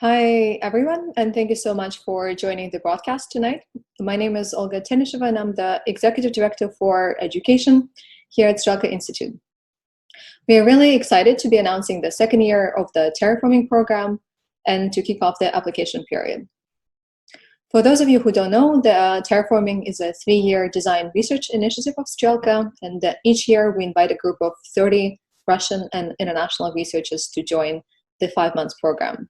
Hi, everyone, and thank you so much for joining the broadcast tonight. My name is Olga Tenisheva, and I'm the Executive Director for Education here at Strelka Institute. We are really excited to be announcing the second year of the Terraforming program and to kick off the application period. For those of you who don't know, the Terraforming is a 3-year design research initiative of Strelka, and each year we invite a group of 30 Russian and international researchers to join the 5-month program.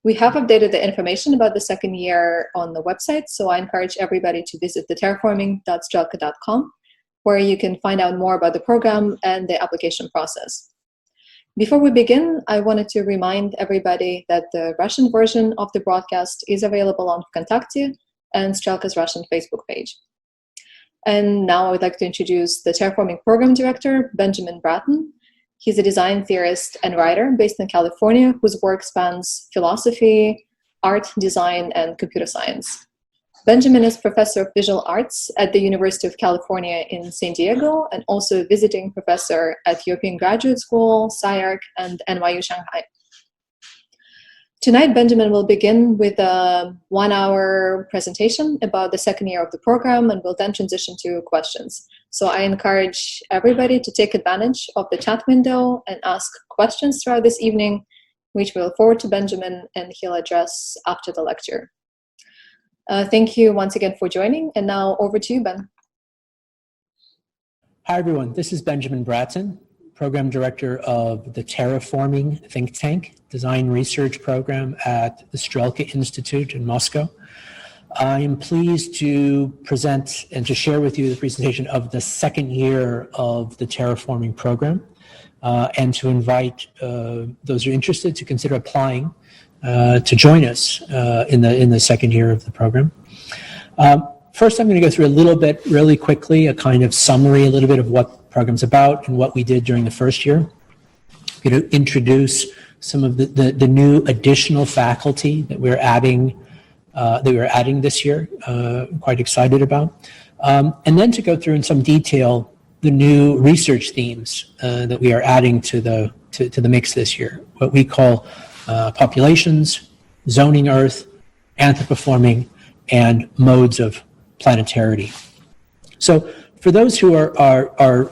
We have updated the information about the second year on the website, so I encourage everybody to visit the terraforming.strelka.com, where you can find out more about the program and the application process. Before we begin, I wanted to remind everybody that the Russian version of the broadcast is available on Vkontakte and Strelka's Russian Facebook page. And now I would like to introduce the Terraforming Program Director, Benjamin Bratton. He's a design theorist and writer based in California whose work spans philosophy, art, design, and computer science. Benjamin is professor of visual arts at the University of California in San Diego and also a visiting professor at European Graduate School, SCIARC, and NYU Shanghai. Tonight, Benjamin will begin with a 1-hour presentation about the second year of the program, and will then transition to questions. So I encourage everybody to take advantage of the chat window and ask questions throughout this evening, which we'll forward to Benjamin and he'll address after the lecture. Thank you once again for joining, and now over to you, Ben. Hi, everyone. This is Benjamin Bratton, Program Director of the Terraforming think tank design research program at the Strelka Institute in Moscow. I am pleased to present and to share with you the presentation of the second year of the Terraforming program, and to invite those who are interested to consider applying to join us in the second year of the program. First, I'm going to go through a little bit, really quickly, a kind of summary, a little bit of what the program's about and what we did during the first year. I'm going to introduce some of the new additional faculty that we're adding this year. Quite excited about, and then to go through in some detail the new research themes that we are adding to the mix this year. What we call populations, zoning Earth, anthropoforming, and modes of planetarity. So, for those who are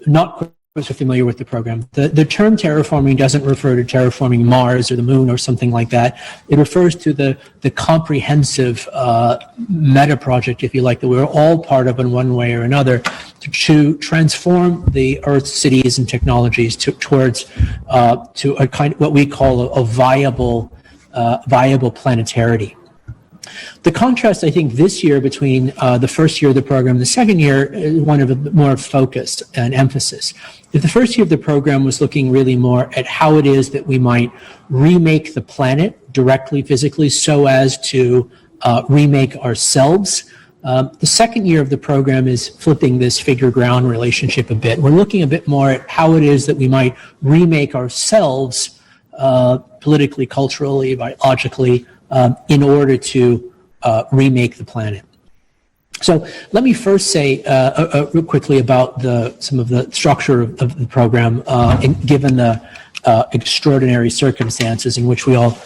not so familiar with the program, the term terraforming doesn't refer to terraforming Mars or the moon or something like that. It refers to the comprehensive meta project, if you like, that we're all part of in one way or another to transform the Earth's cities and technologies towards to a kind of what we call a viable planetarity. The contrast, I think, this year between the first year of the program and the second year is one of a bit more focus and emphasis. If the first year of the program was looking really more at how it is that we might remake the planet directly, physically, so as to remake ourselves, the second year of the program is flipping this figure-ground relationship a bit. We're looking a bit more at how it is that we might remake ourselves politically, culturally, biologically, in order to remake the planet. So let me first say real quickly about some of the structure of the program, given the extraordinary circumstances in which we all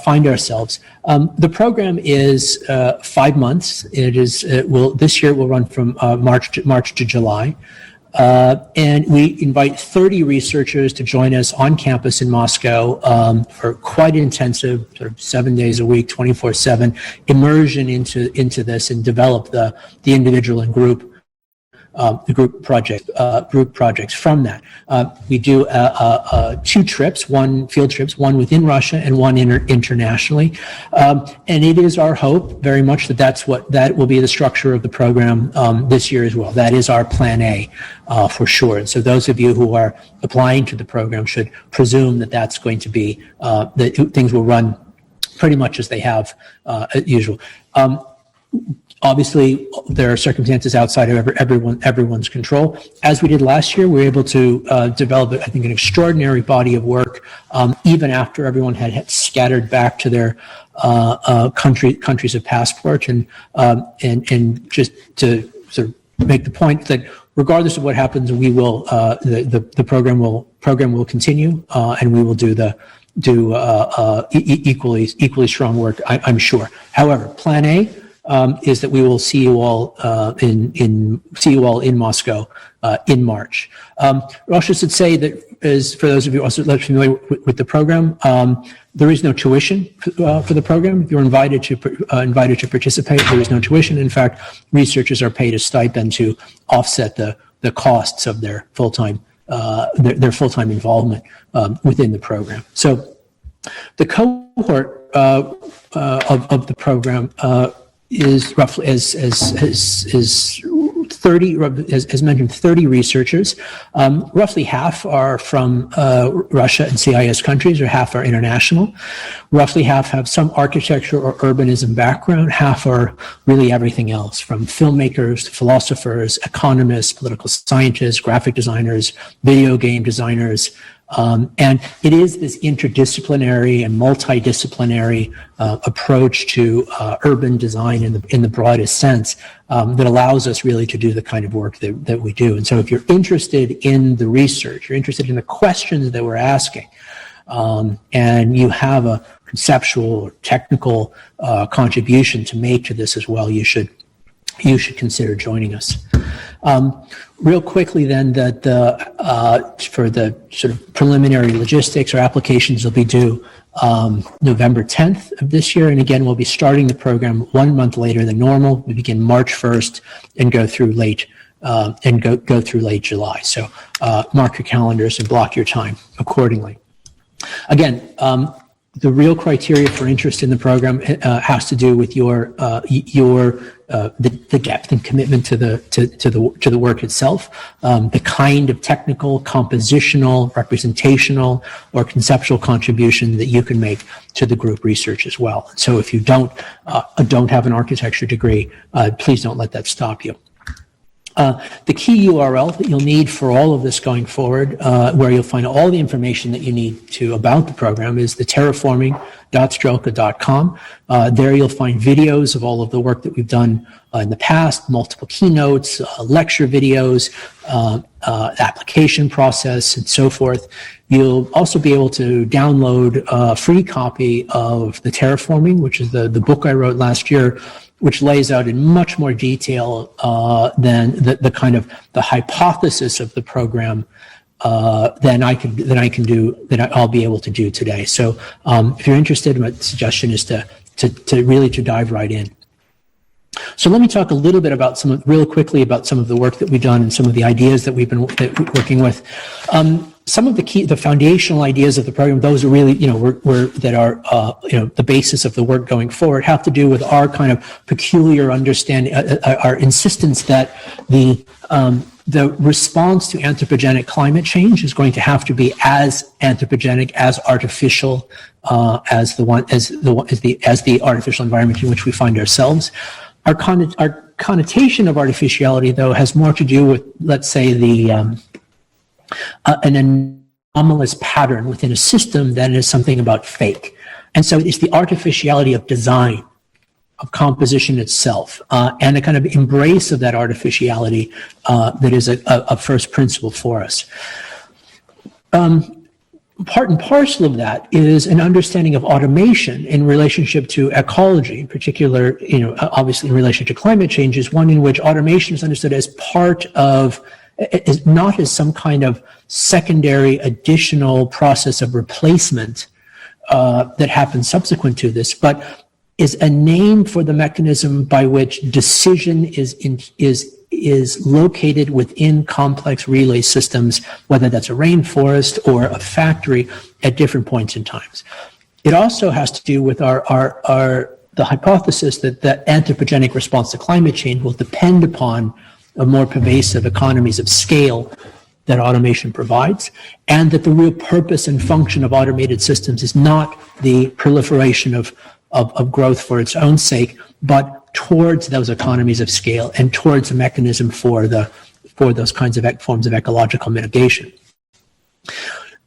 find ourselves. The program is 5 months. This year it will run from March to July. And we invite 30 researchers to join us on campus in Moscow for quite intensive, sort of 7 days a week, 24/7 immersion into this, and develop the individual and group projects from that. We do 2 trips, 1 field trips, one within Russia and one internationally. And it is our hope very much that will be the structure of the program this year as well. That is our plan A for sure. And so those of you who are applying to the program should presume that that's going to be, that things will run pretty much as they have as usual. Obviously, there are circumstances outside of everyone's control. As we did last year, we were able to develop, I think, an extraordinary body of work, even after everyone had scattered back to their countries of passport, and just to sort of make the point that regardless of what happens, we will the program will continue, and we will do equally strong work, I'm sure. However, Plan A is that we will see you all in Moscow in March. I also should say that, as for those of you also less familiar with the program, there is no tuition for the program. If you're invited to participate, there is no tuition. In fact, researchers are paid a stipend to offset the costs of their full-time involvement within the program. So, the cohort of the program is roughly as 30, as mentioned, 30 researchers. Roughly half are from Russia and CIS countries, or half are international. Roughly half have some architecture or urbanism background. Half are really everything else, from filmmakers to philosophers, economists, political scientists, graphic designers, video game designers. And it is this interdisciplinary and multidisciplinary approach to urban design in the broadest sense that allows us really to do the kind of work that we do. And so if you're interested in the research, you're interested in the questions that we're asking, and you have a conceptual or technical contribution to make to this as well, you should consider joining us. Real quickly then, that for the sort of preliminary logistics or applications will be due November 10th of this year. And again, we'll be starting the program 1 month later than normal. We begin March 1st and go through late July. So mark your calendars and block your time accordingly. Again, the real criteria for interest in the program has to do with your the depth and commitment to the work itself, the kind of technical, compositional, representational, or conceptual contribution that you can make to the group research as well. So if you don't have an architecture degree, please don't let that stop you. The key URL that you'll need for all of this going forward, where you'll find all the information that you need about the program, is the terraforming.strelka.com. There you'll find videos of all of the work that we've done in the past, multiple keynotes, lecture videos, application process, and so forth. You'll also be able to download a free copy of the Terraforming, which is the book I wrote last year, which lays out in much more detail than the kind of the hypothesis of the program than I'll be able to do today. So if you're interested, my suggestion is to really dive right in. So let me talk a little bit about real quickly about some of the work that we've done and some of the ideas that we've been working with. Some of the foundational ideas of the program, those are really, the basis of the work going forward, have to do with our kind of peculiar understanding, our insistence that the response to anthropogenic climate change is going to have to be as anthropogenic, as artificial, as the artificial environment in which we find ourselves. Our connotation of artificiality, though, has more to do with, let's say, an anomalous pattern within a system than is something about fake. And so it's the artificiality of design, of composition itself, and a kind of embrace of that artificiality that is a first principle for us. Part and parcel of that is an understanding of automation in relationship to ecology, in particular, obviously in relation to climate change, is one in which automation is understood as part of, is not as some kind of secondary additional process of replacement that happens subsequent to this, but is a name for the mechanism by which decision is located within complex relay systems, whether that's a rainforest or a factory at different points in times. It also has to do with the hypothesis that the anthropogenic response to climate change will depend upon a more pervasive economies of scale that automation provides, and that the real purpose and function of automated systems is not the proliferation of growth for its own sake, but towards those economies of scale and towards a mechanism for those kinds of forms of ecological mitigation.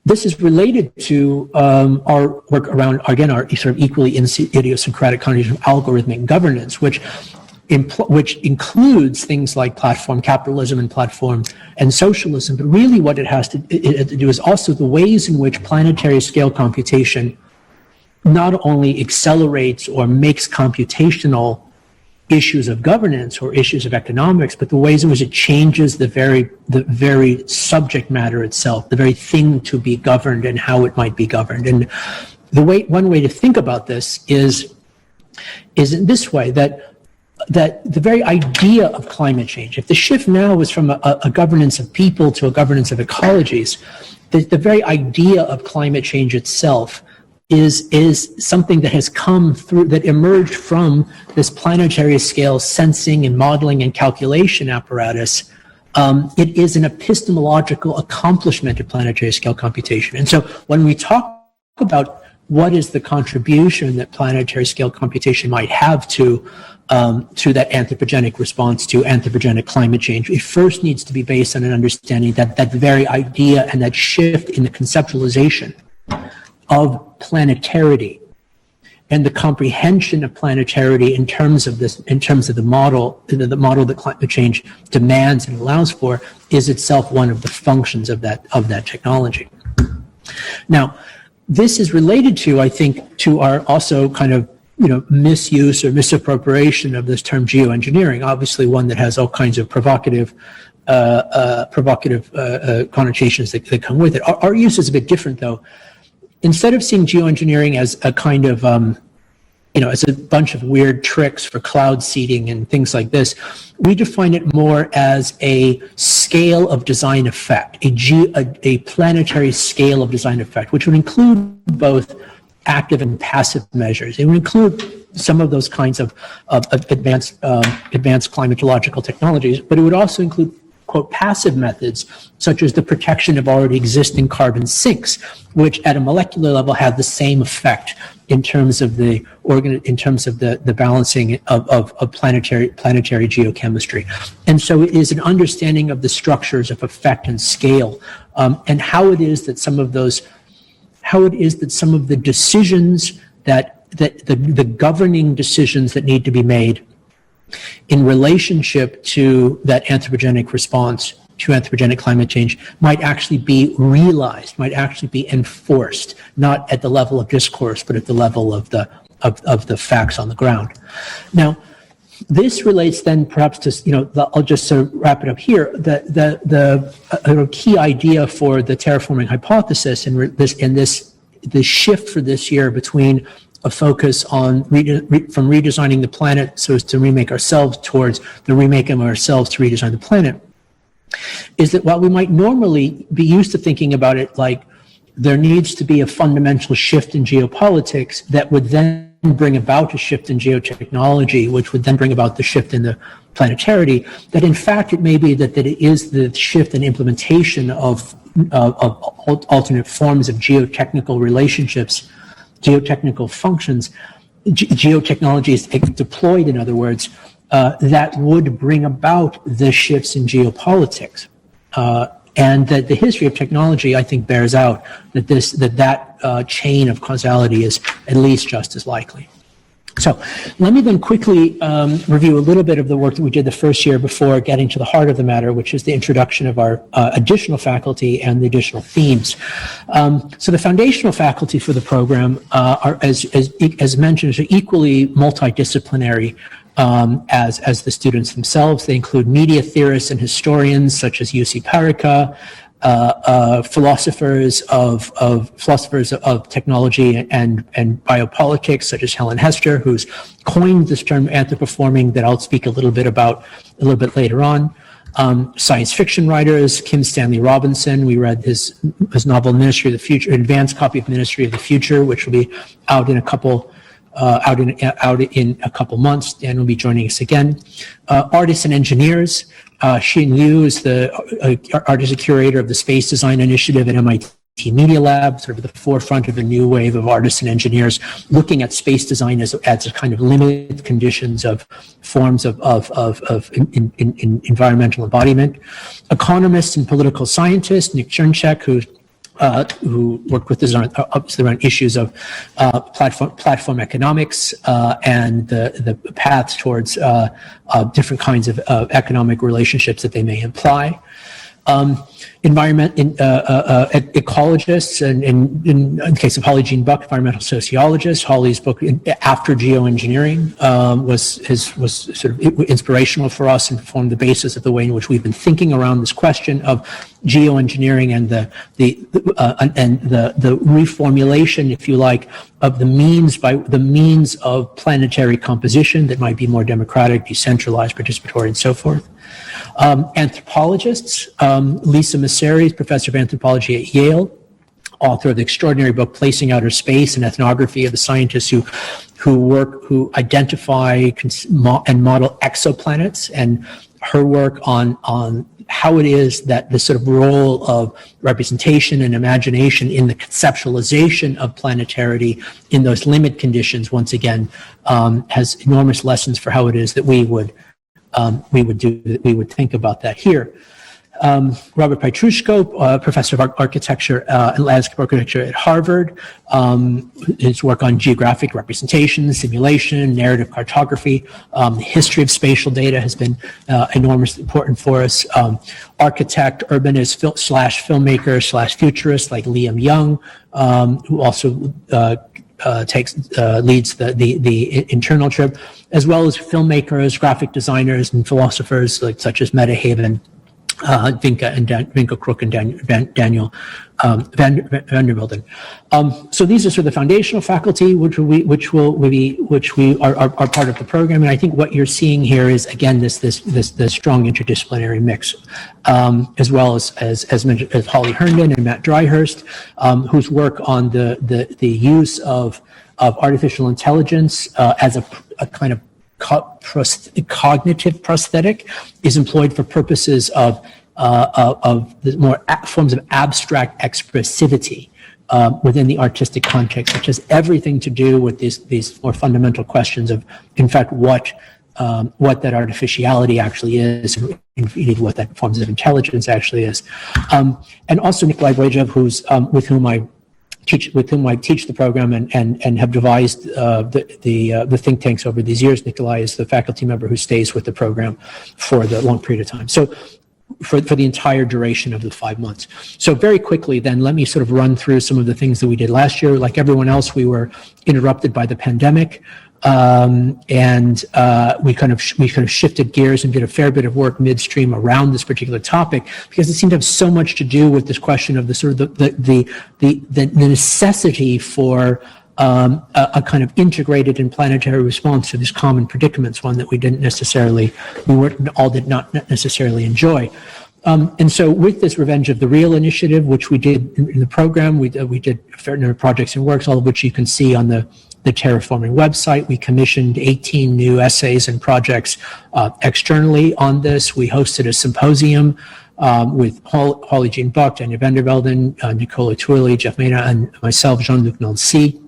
This is related to our work around, again, our sort of equally idiosyncratic concept of algorithmic governance, which which includes things like platform capitalism and platform and socialism. But really what it has to do is also the ways in which planetary scale computation not only accelerates or makes computational issues of governance or issues of economics, but the ways in which it changes the very subject matter itself, the very thing to be governed and how it might be governed. And one way to think about this is in this way, that the very idea of climate change, if the shift now is from a governance of people to a governance of ecologies, the very idea of climate change itself is something that has come through, that emerged from this planetary scale sensing and modeling and calculation apparatus. It is an epistemological accomplishment of planetary scale computation. And so when we talk about what is the contribution that planetary scale computation might have to that anthropogenic response to anthropogenic climate change, it first needs to be based on an understanding that that very idea and that shift in the conceptualization of planetarity and the comprehension of planetarity in terms of the model that climate change demands and allows for is itself one of the functions of that technology. Now, this is related to, I think, to our also kind of misuse or misappropriation of this term geoengineering, obviously one that has all kinds of provocative connotations that come with it. Our use is a bit different, though. Instead of seeing geoengineering as a kind of, as a bunch of weird tricks for cloud seeding and things like this, we define it more as a scale of design effect, a planetary scale of design effect, which would include both active and passive measures. It would include some of those kinds of advanced climatological technologies, but it would also include, quote, passive methods, such as the protection of already existing carbon sinks, which at a molecular level have the same effect in terms of the balancing of planetary geochemistry. And so it is an understanding of the structures of effect and scale, and how it is that some of the decisions that the governing decisions that need to be made in relationship to that anthropogenic response to anthropogenic climate change might actually be realized, might actually be enforced, not at the level of discourse, but at the level of the facts on the ground. Now, this relates then perhaps to, I'll just sort of wrap it up here. The key idea for the terraforming hypothesis and the shift for this year between a focus on from redesigning the planet so as to remake ourselves towards the remaking of ourselves to redesign the planet, is that while we might normally be used to thinking about it like there needs to be a fundamental shift in geopolitics that would then bring about a shift in geotechnology, which would then bring about the shift in the planetarity, that in fact it may be that it is the shift in implementation of alternate forms of geotechnical relationships, geotechnical functions, geotechnology is deployed, in other words, that would bring about the shifts in geopolitics. And that the history of technology, I think, bears out that that chain of causality is at least just as likely. So let me then quickly review a little bit of the work that we did the first year before getting to the heart of the matter, which is the introduction of our additional faculty and the additional themes. So the foundational faculty for the program are, as mentioned, are equally multidisciplinary as the students themselves. They include media theorists and historians such as UC Parika, philosophers of technology and biopolitics such as Helen Hester, who's coined this term anthropoforming that I'll speak a little bit about a little bit later on. Science fiction writers, Kim Stanley Robinson. We read his novel Ministry of the Future, advanced copy of Ministry of the Future, which will be out in a couple months. Dan will be joining us again. Artists and engineers. Xin Liu is the artistic curator of the Space Design Initiative at MIT Media Lab, sort of at the forefront of a new wave of artists and engineers looking at space design as a kind of limited conditions of forms of environmental embodiment. Economist and political scientist Nick Chernchek, who who worked with us obviously around issues of platform economics and the paths towards different kinds of economic relationships that they may imply. Ecologists, and in the case of Holly Jean Buck, environmental sociologist. Holly's book After Geoengineering was sort of inspirational for us and formed the basis of the way in which we've been thinking around this question of geoengineering and the reformulation, if you like, of the means of planetary composition that might be more democratic, decentralized, participatory, and so forth. Anthropologists, Lisa Messeri, professor of anthropology at Yale, author of the extraordinary book Placing Outer Space, an ethnography of the scientists who identify and model exoplanets, and her work on how it is that the sort of role of representation and imagination in the conceptualization of planetarity in those limit conditions, once again, has enormous lessons for how it is that we would think about that here. Robert Petrushko, professor of architecture and landscape architecture at Harvard. His work on geographic representation, simulation, narrative cartography, the history of spatial data has been enormously important for us. Architect, urbanist, filmmaker / futurist like Liam Young, who also leads the internal trip, as well as filmmakers, graphic designers, and philosophers such as Mette Haven, Vinka Crook, and Daniel Vanderbilden. So these are sort of the foundational faculty, which we are part of the program. And I think what you're seeing here is, again, this strong interdisciplinary mix, as well as mentioned, as Holly Herndon and Matt Dryhurst, whose work on the use of artificial intelligence as a kind of cognitive prosthetic is employed for purposes of the more forms of abstract expressivity within the artistic context, which has everything to do with these more fundamental questions of, in fact, what that artificiality actually is, and indeed what that forms of intelligence actually is. And also Nikolai Boyjev, with whom I teach the program and have devised the think tanks over these years. Nikolai is the faculty member who stays with the program for the long period of time. So for the entire duration of the 5 months. So very quickly then, let me sort of run through some of the things that we did last year. Like everyone else, we were interrupted by the pandemic. And we kind of shifted gears and did a fair bit of work midstream around this particular topic, because it seemed to have so much to do with this question of the sort of the necessity for a kind of integrated and planetary response to these common predicaments, one that we did not necessarily enjoy. And so with this Revenge of the Real initiative, which we did in the program, we did a fair number of projects and works, all of which you can see on the Terraforming website. We commissioned 18 new essays and projects externally on this. We hosted a symposium with Holly Jean Buck, Daniel Vanderbilden, Nicola Twilley, Jeff Mena, and myself, Jean-Luc Nancy,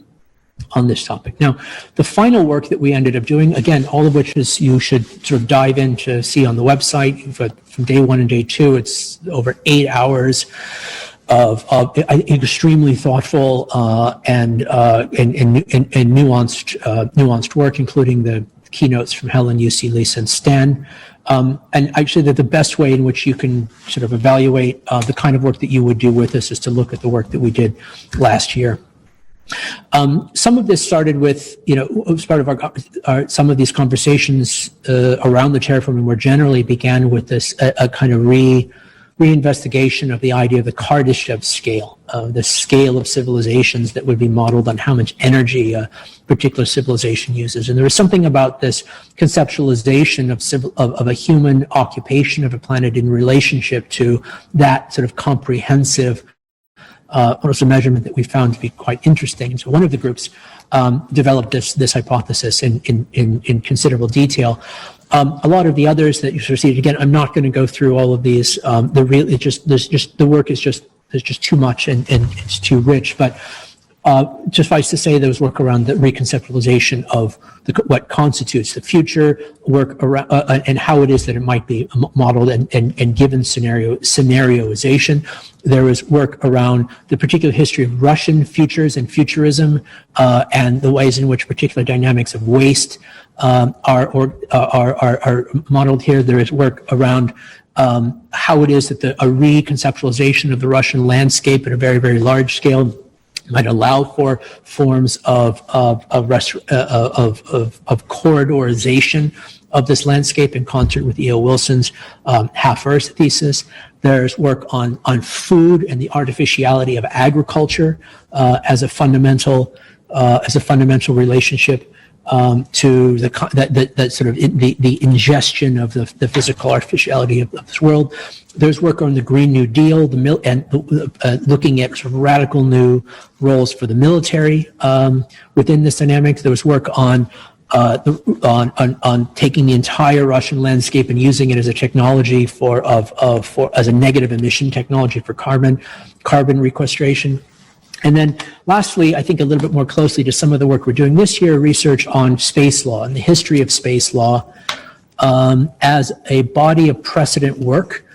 on this topic. Now, the final work that we ended up doing, again, all of which is you should sort of dive in to see on the website. From day 1 and day 2, it's over 8 hours of extremely thoughtful and nuanced work, including the keynotes from Helen, UC, Lisa, and Stan. And actually, the best way in which you can sort of evaluate the kind of work that you would do with us is to look at the work that we did last year. Some of this started with, as part of some of these conversations around the terraforming more generally began with this a kind of reinvestigation of the idea of the Kardashev scale, the scale of civilizations that would be modeled on how much energy a particular civilization uses. And there was something about this conceptualization of a human occupation of a planet in relationship to that sort of comprehensive also measurement that we found to be quite interesting. And so one of the groups developed this hypothesis in considerable detail. A lot of the others that you sort of see, again, I'm not going to go through all of these. The work is just there's just too much and it's too rich. But Suffice to say, there was work around the reconceptualization of what constitutes the future, work around and how it is that it might be modeled and given scenarioization. There was work around the particular history of Russian futures and futurism, and the ways in which particular dynamics of waste are modeled here. There is work around how it is that a reconceptualization of the Russian landscape at a very, very large scale might allow for forms of corridorization of this landscape in concert with E.O. Wilson's half-Earth thesis. There's work on food and the artificiality of agriculture as a fundamental relationship to the sort of the ingestion of the physical artificiality of this world. There's work on the Green New Deal, looking at sort of radical new roles for the military within this dynamic. There was work on taking the entire Russian landscape and using it as a technology as a negative emission technology for carbon sequestration. And then lastly, I think a little bit more closely to some of the work we're doing this year, research on space law and the history of space law as a body of precedent work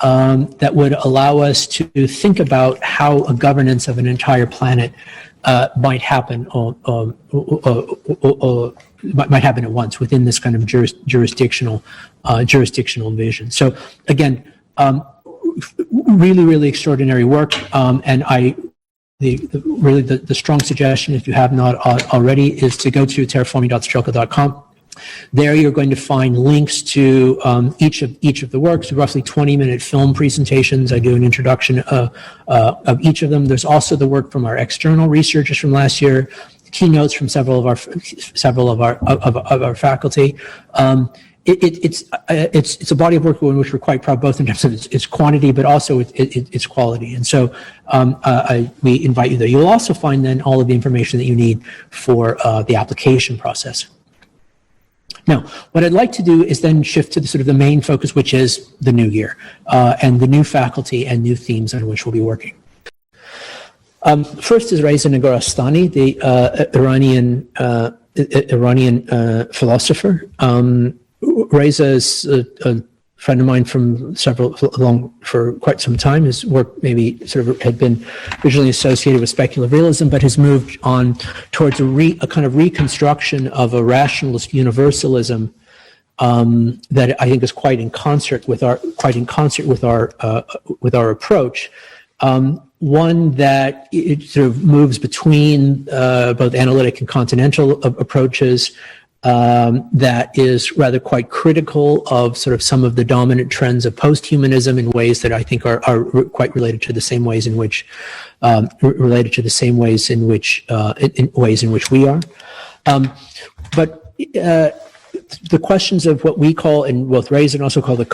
that would allow us to think about how a governance of an entire planet might happen at once within this kind of jurisdictional vision. So again, really, really extraordinary work, and the strong suggestion, if you have not already, is to go to terraforming.strelka.com. There you're going to find links to each of the works, roughly 20-minute film presentations. I do an introduction of each of them. There's also the work from our external researchers from last year, keynotes from several of our faculty. It's a body of work in which we're quite proud, both in terms of its quantity, but also its quality. And so we invite you there. You'll also find then all of the information that you need for the application process. Now, what I'd like to do is then shift to the sort of the main focus, which is the new year and the new faculty and new themes on which we'll be working. First is Reza Negorastani, the Iranian philosopher. Reza is a friend of mine for quite some time. His work maybe sort of had been originally associated with speculative realism, but has moved on towards a kind of reconstruction of a rationalist universalism that I think is quite in concert with our approach. One that it sort of moves between both analytic and continental approaches. That is rather quite critical of sort of some of the dominant trends of post-humanism in ways that I think are quite related to the same ways in which we are. But the questions of what we call, and both Reza and also call the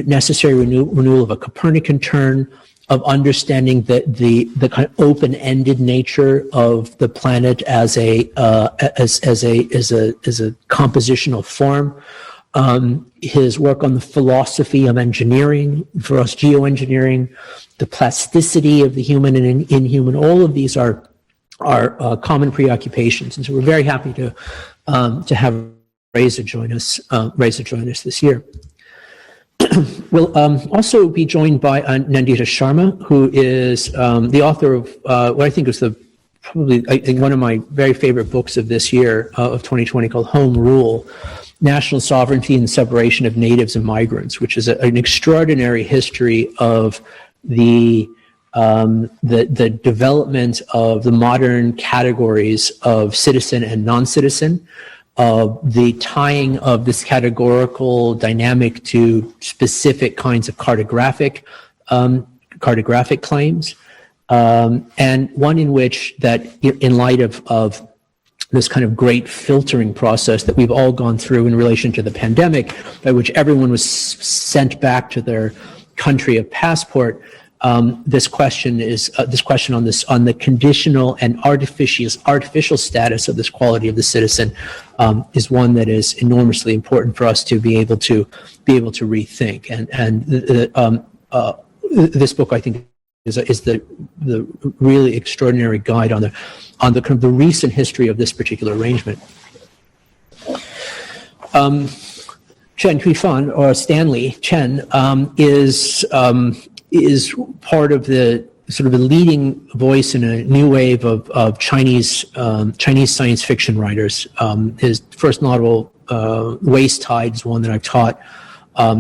necessary renewal of a Copernican turn, of understanding the kind of open-ended nature of the planet as a compositional form. His work on the philosophy of engineering, for us geoengineering, the plasticity of the human and inhuman, all of these are common preoccupations, and so we're very happy to have Reza join us this year. We'll also be joined by Nandita Sharma, who is the author of what I think is probably one of my very favorite books of this year, of 2020, called Home Rule: National Sovereignty and Separation of Natives and Migrants, which is an extraordinary history of the development of the modern categories of citizen and non-citizen, the tying of this categorical dynamic to specific kinds of cartographic claims, and one in which that, in light of this kind of great filtering process that we've all gone through in relation to the pandemic, by which everyone was sent back to their country of passport. This question on the conditional and artificial status of this quality of the citizen is one that is enormously important for us to be able to rethink. And this book, I think, is the really extraordinary guide on the kind of the recent history of this particular arrangement. Chen Huifan, or Stanley Chen, is part of the sort of a leading voice in a new wave of Chinese science fiction writers. His first novel, Waste Tide, is one that I've taught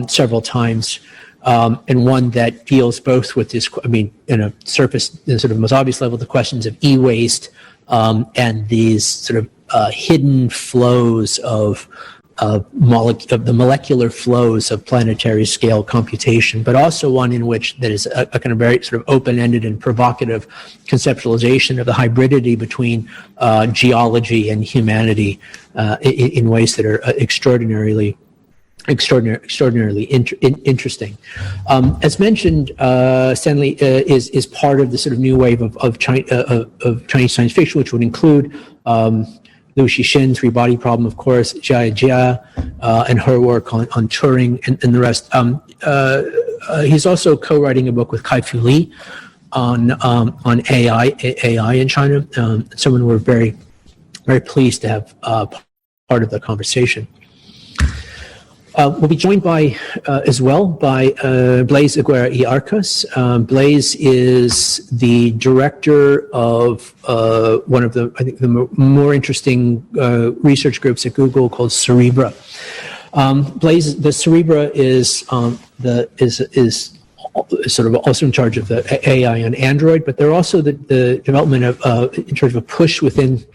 several times, and one that deals both with this, I mean, in a surface, in sort of most obvious level, the questions of e-waste and these sort of hidden flows of the molecular flows of planetary scale computation, but also one in which that is a kind of very sort of open-ended and provocative conceptualization of the hybridity between geology and humanity in ways that are extraordinarily interesting. As mentioned, Stanley is part of the sort of new wave of Chinese science fiction, which would include Liu Cixin, Three-Body Problem, of course, Jia, and her work on Turing and the rest. He's also co-writing a book with Kai-Fu Lee on AI in China. Someone we're very, very pleased to have part of the conversation. We'll be joined by, as well, by Blaise Aguirre y Arcos. Blaise is the director of one of the, I think, the more interesting research groups at Google called Cerebra. Blaise, the Cerebra is sort of also in charge of the AI on Android, but they're also the development of in charge of a push within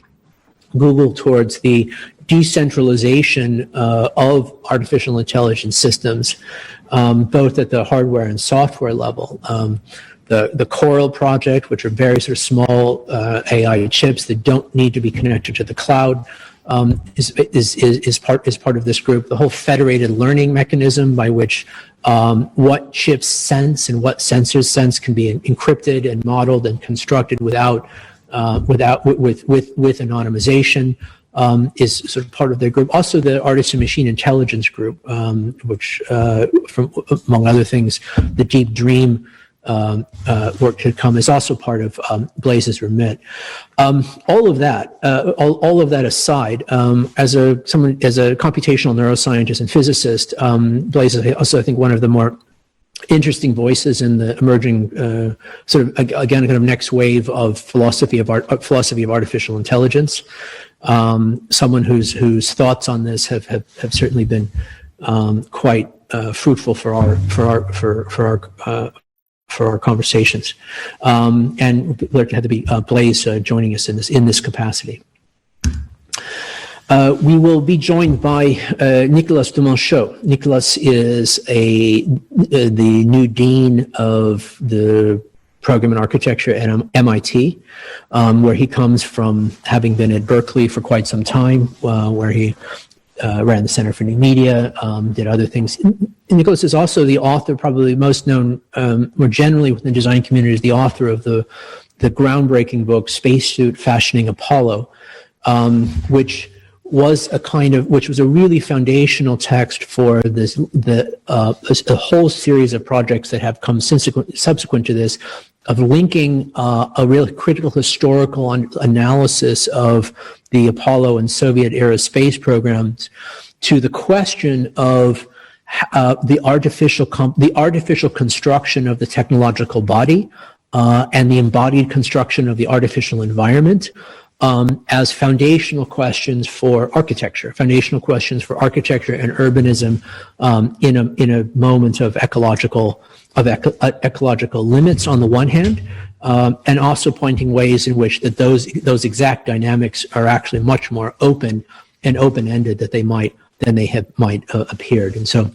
Google towards the decentralization of artificial intelligence systems, both at the hardware and software level. The Coral project, which are very sort of small AI chips that don't need to be connected to the cloud, is part of this group. The whole federated learning mechanism by which what chips sense and what sensors sense can be encrypted and modeled and constructed with anonymization. Is sort of part of their group. Also, the Artist and Machine Intelligence group, which, from among other things, the Deep Dream work to come, is also part of Blaise's remit. All of that aside, as a computational neuroscientist and physicist, Blaise is also, I think, one of the more interesting voices in the emerging sort of, again, kind of next wave of philosophy of artificial intelligence. Someone whose thoughts on this have certainly been quite fruitful for our conversations. And we're glad to have to be Blaise joining us in this capacity. We will be joined by Nicolas Dumonchot. Nicolas is the new dean of the program in architecture at MIT, where he comes from having been at Berkeley for quite some time, where he ran the Center for New Media, did other things. Nicolas is also the author, probably most known more generally within the design community, is the author of the groundbreaking book Spacesuit Fashioning Apollo, which was a really foundational text for a whole series of projects that have come subsequent to this, of linking a really critical historical analysis of the Apollo and Soviet era space programs to the question of the artificial construction of the technological body and the embodied construction of the artificial environment. As foundational questions for architecture and urbanism in a moment of ecological limits on the one hand, and also pointing ways in which that those exact dynamics are actually much more open and open-ended than they might appeared. And so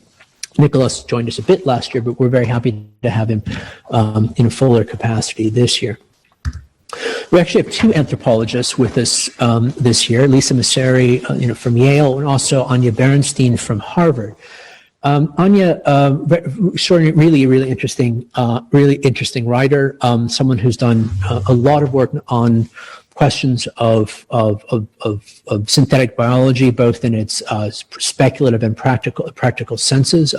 Nicolas joined us a bit last year, but we're very happy to have him in a fuller capacity this year. We actually have two anthropologists with us this year: Lisa Messeri, from Yale, and also Anya Berenstein from Harvard. Anya, really interesting writer. Someone who's done a lot of work on questions of synthetic biology, both in its speculative and practical senses,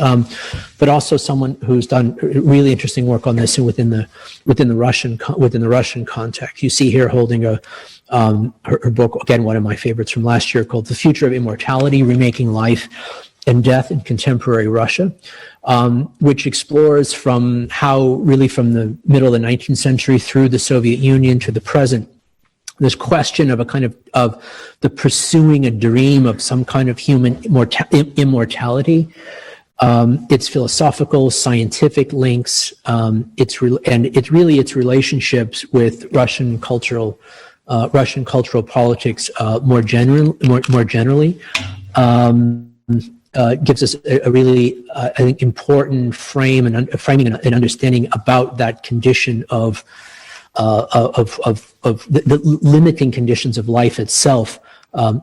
but also someone who's done really interesting work on this within the Russian context. You see here holding her book, again, one of my favorites from last year, called "The Future of Immortality: Remaking Life and Death in Contemporary Russia," which explores from the middle of the 19th century through the Soviet Union to the present, this question of the pursuing a dream of some kind of human immortality, its philosophical, scientific links, its relationships with Russian cultural politics more generally. Gives us a really, I think, important framing and understanding about that condition of the limiting conditions of life itself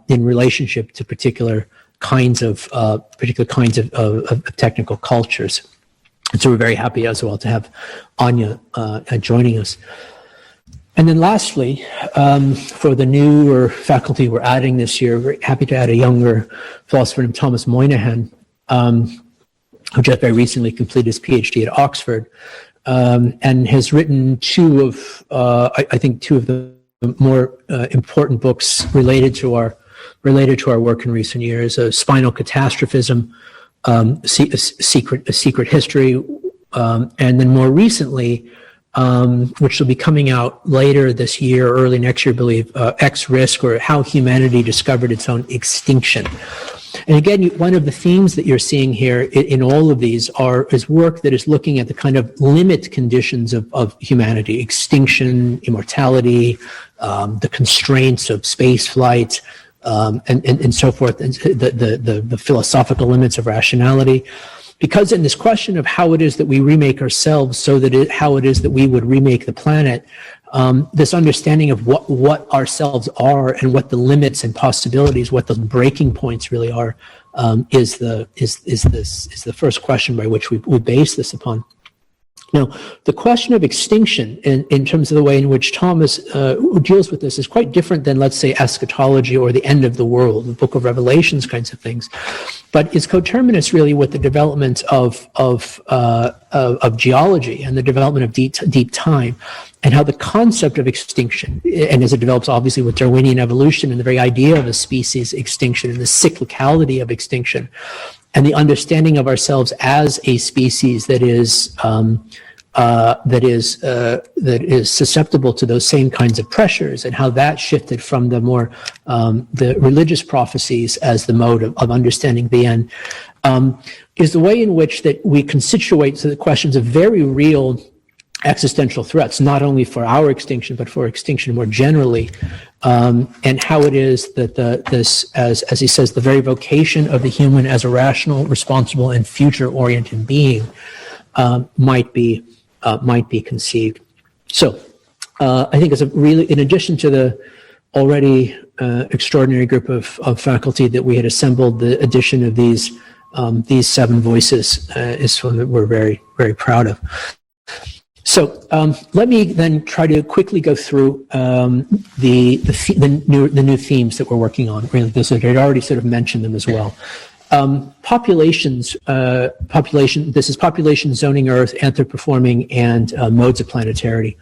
in relationship to particular kinds of technical cultures. And so we're very happy as well to have Anya joining us. And then lastly, for the newer faculty we're adding this year, we're happy to add a younger philosopher named Thomas Moynihan, who just very recently completed his PhD at Oxford, and has written two of the more important books related to our work in recent years: Spinal Catastrophism, a Secret History, and then more recently, which will be coming out later this year, early next year, I believe, X-Risk, or How Humanity Discovered Its Own Extinction. And again, one of the themes that you're seeing here in all of these is work that is looking at the kind of limit conditions of humanity: extinction, immortality, the constraints of space flight, and so forth, and the philosophical limits of rationality. Because in this question of how it is that we remake ourselves, how it is that we would remake the planet, this understanding of what ourselves are and what the limits and possibilities, what the breaking points really are, is the first question by which we base this upon. Now, the question of extinction, in terms of the way in which Thomas deals with this, is quite different than, let's say, eschatology or the end of the world, the Book of Revelations kinds of things, but is coterminous really with the development of geology and the development of deep time, and how the concept of extinction, and as it develops obviously with Darwinian evolution and the very idea of a species extinction and the cyclicality of extinction, and the understanding of ourselves as a species that is susceptible to those same kinds of pressures, and how that shifted from the more the religious prophecies as the mode of understanding the end, is the way in which that we can situate the questions of very real existential threats, not only for our extinction but for extinction more generally, and how it is that as he says, the very vocation of the human as a rational, responsible, and future-oriented being might be conceived. So, I think it's in addition to the already extraordinary group of faculty that we had assembled, the addition of these 7 voices is one that we're very, very proud of. So let me then try to quickly go through the new themes that we're working on. Really, I had already sort of mentioned them as well. Population. This is population, zoning Earth, anthropoforming, and modes of planetarity.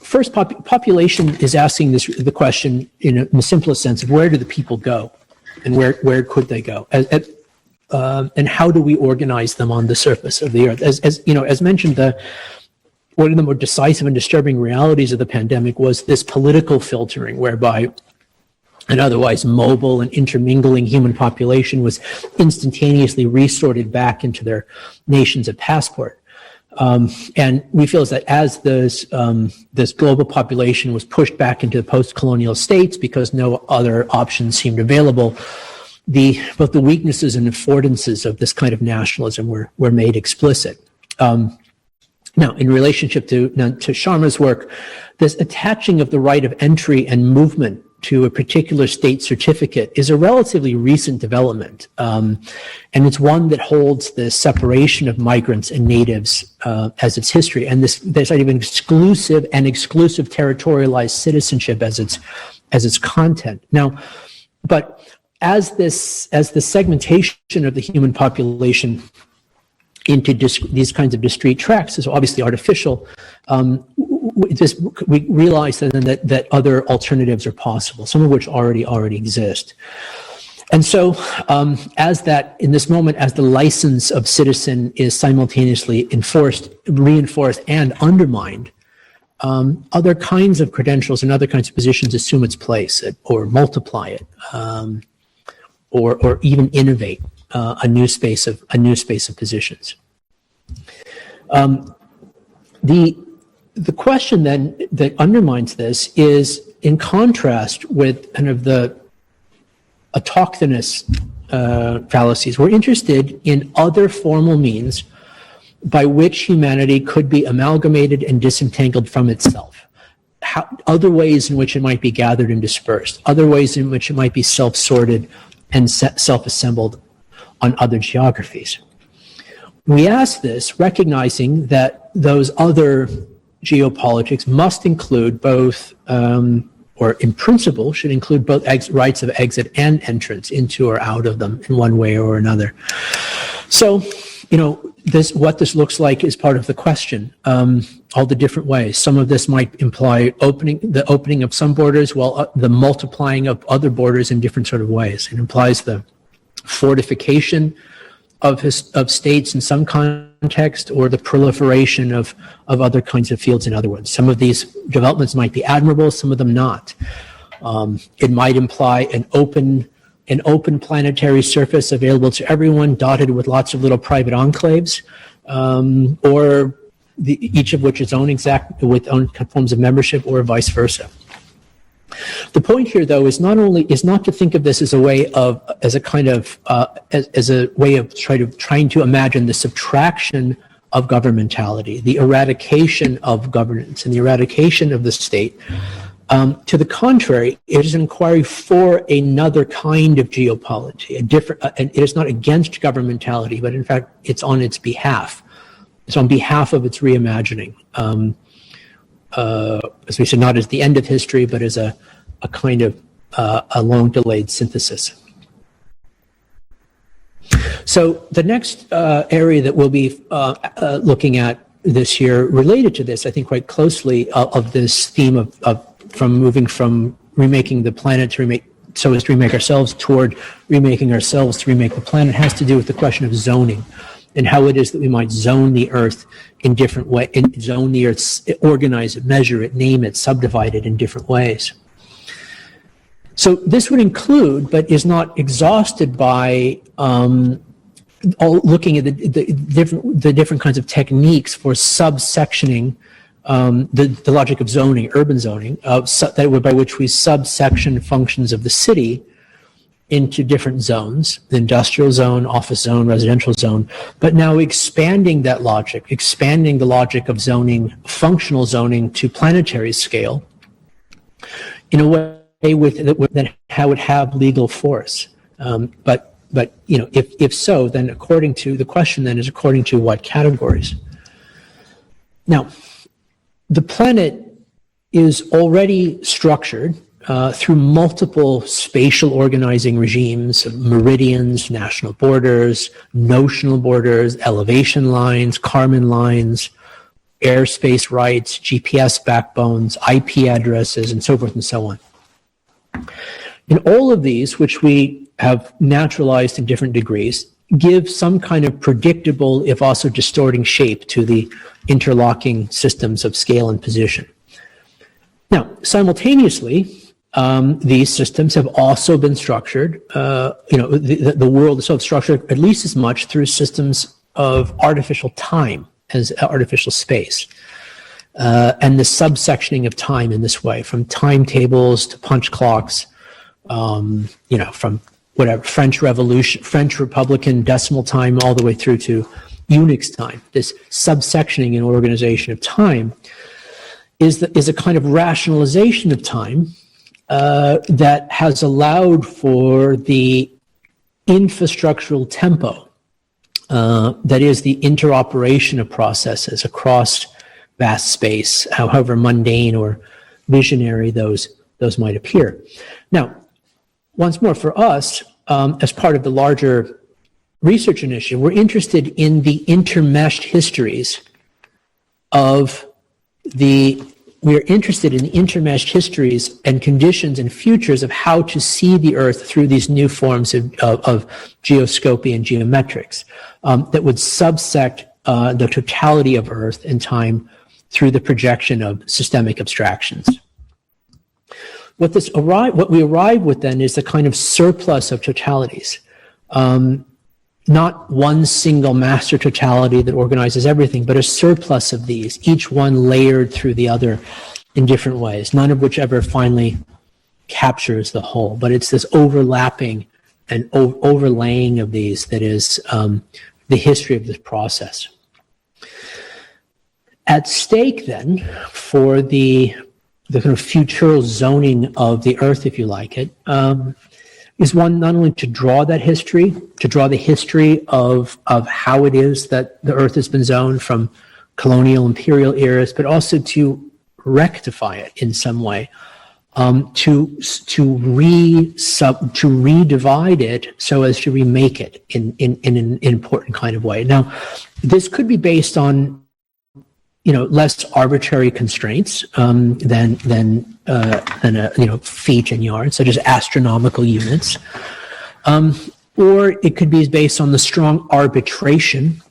First, population is asking the question in the simplest sense of where do the people go, and where could they go, and how do we organize them on the surface of the Earth? As mentioned, one of the more decisive and disturbing realities of the pandemic was this political filtering, whereby an otherwise mobile and intermingling human population was instantaneously resorted back into their nations of passport. And we feel that as this global population was pushed back into the post-colonial states because no other options seemed available, both the weaknesses and affordances of this kind of nationalism were made explicit. Now, in relationship to Sharma's work, this attaching of the right of entry and movement to a particular state certificate is a relatively recent development. And it's one that holds the separation of migrants and natives as its history, and this idea of an exclusive territorialized citizenship as its content. Now, but as the segmentation of the human population into these kinds of discrete tracts is obviously artificial, we realize that other alternatives are possible, some of which already exist. And so in this moment, as the license of citizen is simultaneously reinforced, and undermined, other kinds of credentials and other kinds of positions assume its place or multiply it, or even innovate a new space of positions. The question then that undermines this is, in contrast with kind of the autochthonous fallacies, we're interested in other formal means by which humanity could be amalgamated and disentangled from itself. Other ways in which it might be gathered and dispersed, other ways in which it might be self-sorted and self-assembled on other geographies. We ask this recognizing that those other geopolitics must include both, or in principle should include both rights of exit and entrance into or out of them in one way or another. So, what this looks like is part of the question, all the different ways. Some of this might imply the opening of some borders, while the multiplying of other borders in different sort of ways. It implies the fortification of states in some context, or the proliferation of other kinds of fields in other ones. Some of these developments might be admirable, some of them not. It might imply an open planetary surface available to everyone, dotted with lots of little private enclaves, or each of which is with own forms of membership, or vice versa. The point here, though, is not to think of this as a way of trying to imagine the subtraction of governmentality, the eradication of governance, and the eradication of the state. To the contrary, it is an inquiry for another kind of geopolity, and it is not against governmentality, but in fact, it's on its behalf. It's on behalf of its reimagining. As we said, not as the end of history, but as a kind of a long-delayed synthesis. So the next area that we'll be looking at this year, related to this, I think quite closely, of this theme of moving from remaking the planet so as to remake ourselves, toward remaking ourselves to remake the planet, has to do with the question of zoning, and how it is that we might zone the Earth in different ways, zone the Earth, organize it, measure it, name it, subdivide it in different ways. So this would include, but is not exhausted by, looking at the different kinds of techniques for subsectioning the logic of zoning, urban zoning, by which we subsection functions of the city into different zones, the industrial zone, office zone, residential zone, but now expanding that logic, expanding the logic of zoning, functional zoning, to planetary scale in a way that how it have legal force. But if so, then according to the question, then is according to what categories? Now, the planet is already structured through multiple spatial organizing regimes of meridians, national borders, notional borders, elevation lines, Kármán lines, airspace rights, GPS backbones, IP addresses, and so forth and so on. And all of these, which we have naturalized in different degrees, give some kind of predictable, if also distorting, shape to the interlocking systems of scale and position. Now, simultaneously, these systems have also been structured, the world is sort of structured at least as much through systems of artificial time as artificial space. And the subsectioning of time in this way, from timetables to punch clocks, from whatever, French Revolution, French Republican decimal time, all the way through to Unix time. This subsectioning and organization of time is a kind of rationalization of time that has allowed for the infrastructural tempo, that is the interoperation of processes across vast space, however mundane or visionary those might appear. Now, once more, for us, as part of the larger research initiative, we're interested in the intermeshed histories and conditions and futures of how to see the Earth through these new forms of geoscopy and geometrics that would subsect the totality of Earth and time through the projection of systemic abstractions. What we arrive with then is a kind of surplus of totalities. Not one single master totality that organizes everything, but a surplus of these, each one layered through the other in different ways, none of which ever finally captures the whole. But it's this overlapping and overlaying of these that is the history of this process. At stake then, for the kind of futural zoning of the Earth, if you like it, is one not only to draw that history, to draw the history of how it is that the Earth has been zoned from colonial imperial eras, but also to rectify it in some way, to redivide it so as to remake it in an important kind of way. Now, this could be based on less arbitrary constraints than feet and yards, such as astronomical units, or it could be based on the strong arbitration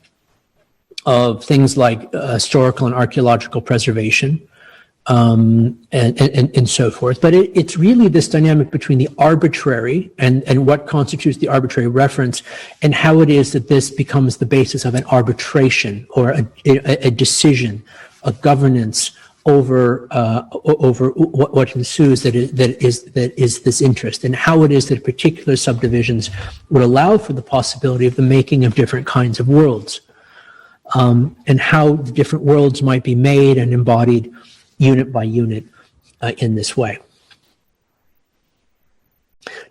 of things like historical and archaeological preservation, and so forth. But it's really this dynamic between the arbitrary and what constitutes the arbitrary reference, and how it is that this becomes the basis of an arbitration or a decision, a governance over what ensues that is this interest, and how it is that particular subdivisions would allow for the possibility of the making of different kinds of worlds, and how the different worlds might be made and embodied unit by unit in this way.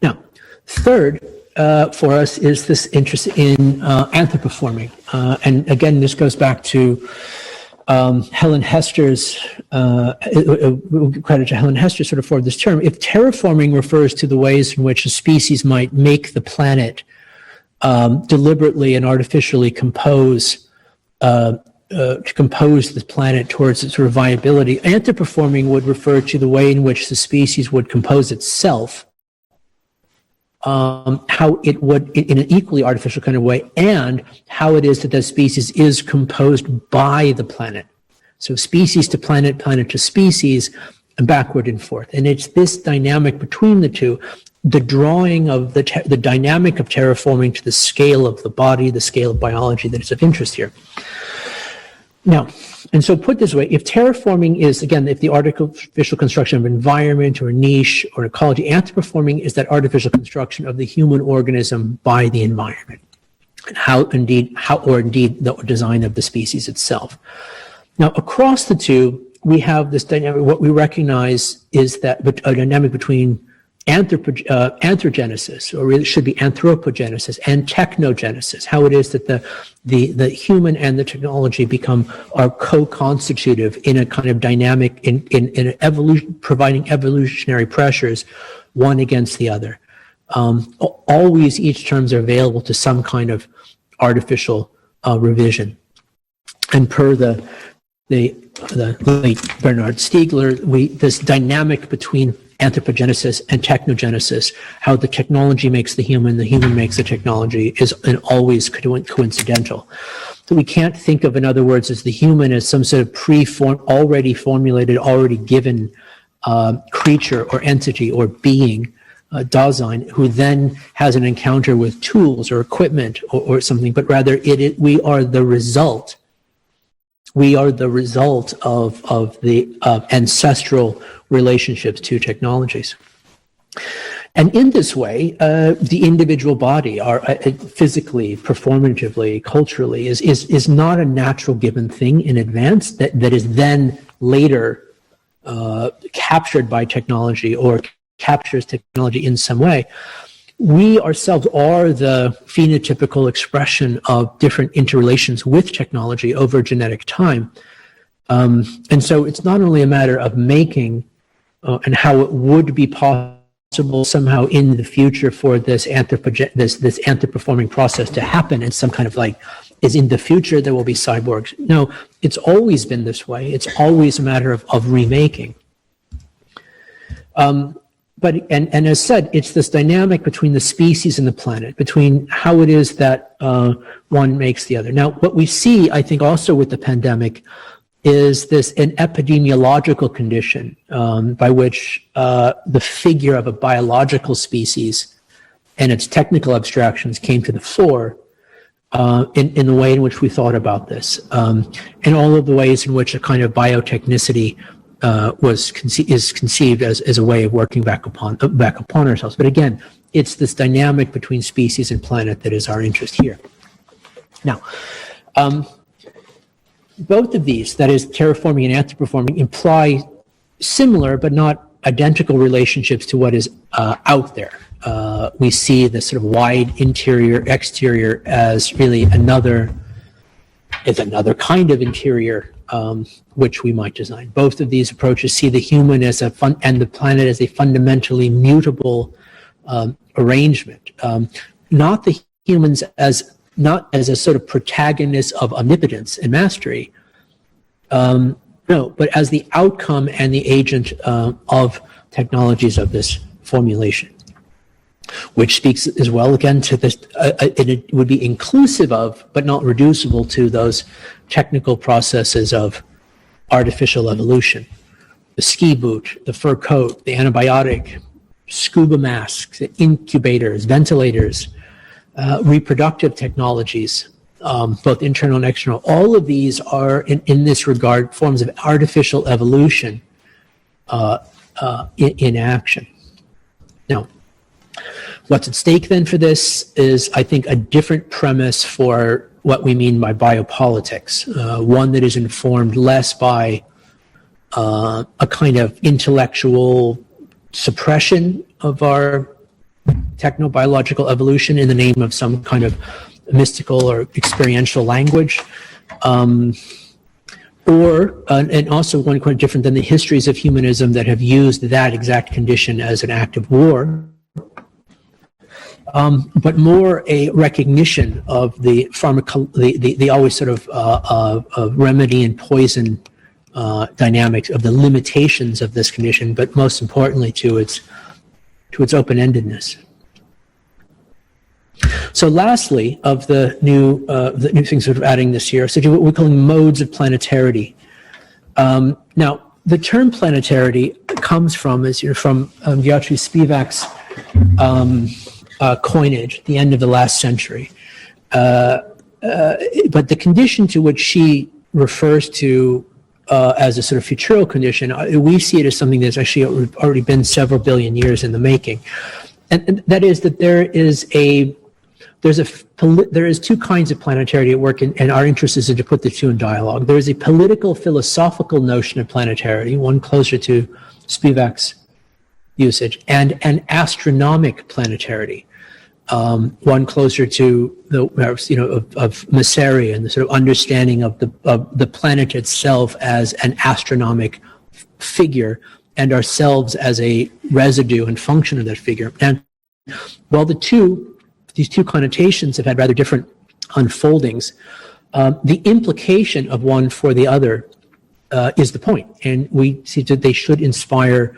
Now, third for us is this interest in anthropoforming. And again, this goes back to Helen Hester's, credit to Helen Hester sort of for this term. If terraforming refers to the ways in which a species might make the planet deliberately and artificially compose the planet towards its sort of viability, anthropoforming would refer to the way in which the species would compose itself, how it would, in an equally artificial kind of way, and how it is that the species is composed by the planet. So species to planet, planet to species, and backward and forth. And it's this dynamic between the two, the drawing of the dynamic of terraforming to the scale of the body, the scale of biology, that is of interest here. Now, and so put this way, if terraforming is, again, if the artificial construction of an environment or a niche or ecology, anthropoforming is that artificial construction of the human organism by the environment, and how indeed the design of the species itself. Now, across the two, we have this dynamic. What we recognize is that a dynamic between anthrogenesis, or really should be anthropogenesis, and technogenesis, how it is that the human and the technology are co-constitutive in a kind of dynamic in an evolution, providing evolutionary pressures one against the other. Always each terms are available to some kind of artificial revision. And per the late Bernard Stiegler, this dynamic between anthropogenesis and technogenesis, how the technology makes the human makes the technology, is always coincidental. So we can't think of, in other words, as the human as some sort of already formulated, already given creature or entity or being, Dasein, who then has an encounter with tools or equipment or something, but rather we are the result. We are the result of the ancestral relationships to technologies. And in this way, the individual body, physically, performatively, culturally, is not a natural given thing in advance that is then later captured by technology or captures technology in some way. We ourselves are the phenotypical expression of different interrelations with technology over genetic time. And so it's not only a matter of making and how it would be possible somehow in the future for this anthropoforming process to happen in some kind of like, is in the future there will be cyborgs. No, it's always been this way. It's always a matter of remaking. But as said, it's this dynamic between the species and the planet, between how it is that one makes the other. Now, what we see, I think, also with the pandemic is an epidemiological condition by which the figure of a biological species and its technical abstractions came to the fore in the way in which we thought about this, and all of the ways in which a kind of biotechnicity is conceived as a way of working back upon ourselves. But again, it's this dynamic between species and planet that is our interest here. Now, both of these, that is terraforming and anthropoforming, imply similar but not identical relationships to what is out there. We see the sort of wide interior exterior as really another kind of interior which we might design. Both of these approaches see the human as and the planet as a fundamentally mutable arrangement. Not the humans not as a sort of protagonist of omnipotence and mastery, no, but as the outcome and the agent of technologies of this formulation, which speaks as well again to this, it would be inclusive of, but not reducible to, those technical processes of artificial evolution. The ski boot, the fur coat, the antibiotic, scuba masks, incubators, ventilators, reproductive technologies, both internal and external. All of these are, in this regard, forms of artificial evolution in action. Now, what's at stake then for this is, I think, a different premise for what we mean by biopolitics, one that is informed less by a kind of intellectual suppression of our technobiological evolution in the name of some kind of mystical or experiential language, and also one quite different than the histories of humanism that have used that exact condition as an act of war, but more a recognition of the always sort of remedy and poison dynamics of the limitations of this condition, but most importantly to its open-endedness. So lastly, of the new things sort of adding this year, so what we're calling modes of planetarity. Now, the term planetarity comes from Dmitry Spivak's coinage at the end of the last century. But the condition to which she refers to as a sort of futural condition, we see it as something that's actually already been several billion years in the making. And that is that there is two kinds of planetarity at work, and our interest is to put the two in dialogue. There is a political philosophical notion of planetarity, one closer to Spivak's usage, and an astronomic planetarity, one closer to the of Messeri and the sort of understanding of the planet itself as an astronomic figure, and ourselves as a residue and function of that figure. And while these two connotations have had rather different unfoldings, the implication of one for the other is the point, and we see that they should inspire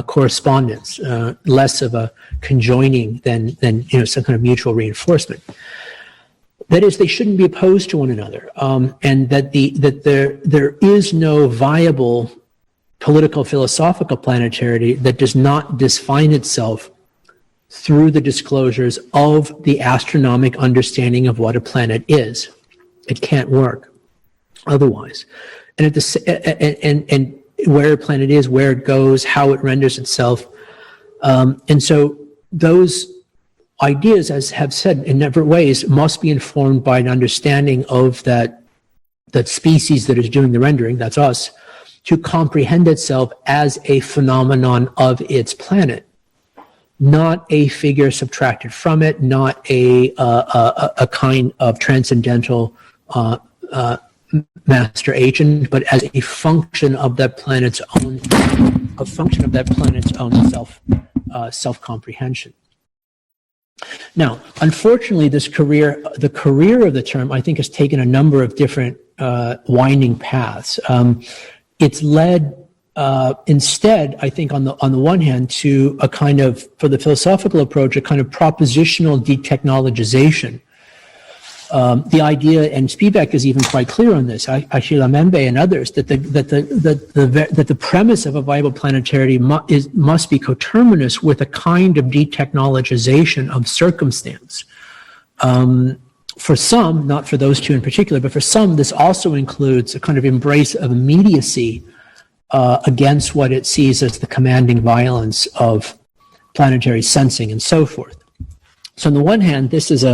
correspondence, less of a conjoining than some kind of mutual reinforcement. That is, they shouldn't be opposed to one another, and that there is no viable political philosophical planetarity that does not define itself through the disclosures of the astronomic understanding of what a planet is. It can't work otherwise. And and where a planet is, where it goes, how it renders itself. And so those ideas, as have said in different ways, must be informed by an understanding of that species that is doing the rendering, that's us, to comprehend itself as a phenomenon of its planet, not a figure subtracted from it, not a kind of transcendental master agent, but as a function of that planet's own, self-comprehension. Now, unfortunately, the career of the term, I think, has taken a number of different winding paths. It's led instead, I think, on the one hand, to a kind of, for the philosophical approach, a kind of propositional detechnologization. The idea, and Spivak is even quite clear on this, Achille Mbembe and others, that the premise of a viable planetarity must be coterminous with a kind of detechnologization of circumstance. For some, not for those two in particular, but for some, this also includes a kind of embrace of immediacy against what it sees as the commanding violence of planetary sensing and so forth. So on the one hand, this is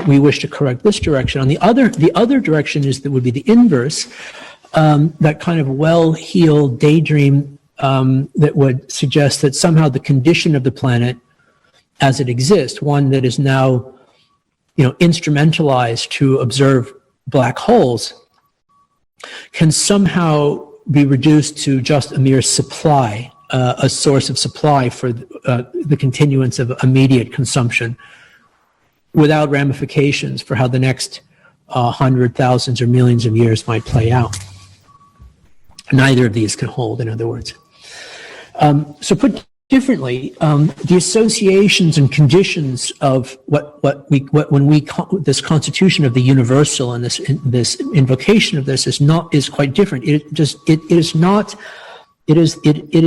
we wish to correct this direction. On the other direction would be the inverse, that kind of well-heeled daydream that would suggest that somehow the condition of the planet as it exists, one that is now, instrumentalized to observe black holes, can somehow be reduced to just a mere supply, a source of supply for the continuance of immediate consumption, without ramifications for how the next hundred, thousands, or millions of years might play out. Neither of these can hold, in other words. So put differently, the associations and conditions of this constitution of the universal and this invocation of this is quite different. It is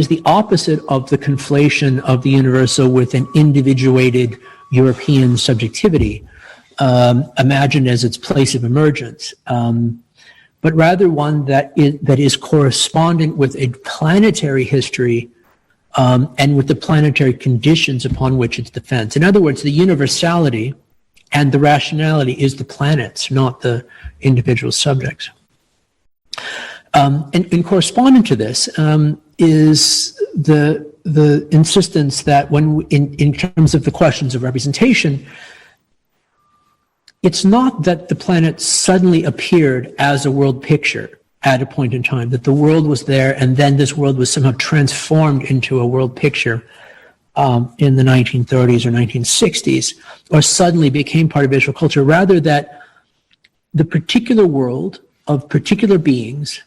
the opposite of the conflation of the universal with an individuated European subjectivity, imagined as its place of emergence, but rather one that is correspondent with a planetary history and with the planetary conditions upon which it's defends. In other words, the universality and the rationality is the planets, not the individual subjects. And corresponding to this is the insistence that in terms of the questions of representation, it's not that the planet suddenly appeared as a world picture at a point in time, that the world was there and then this world was somehow transformed into a world picture in the 1930s or 1960s, or suddenly became part of visual culture. Rather, that the particular world of particular beings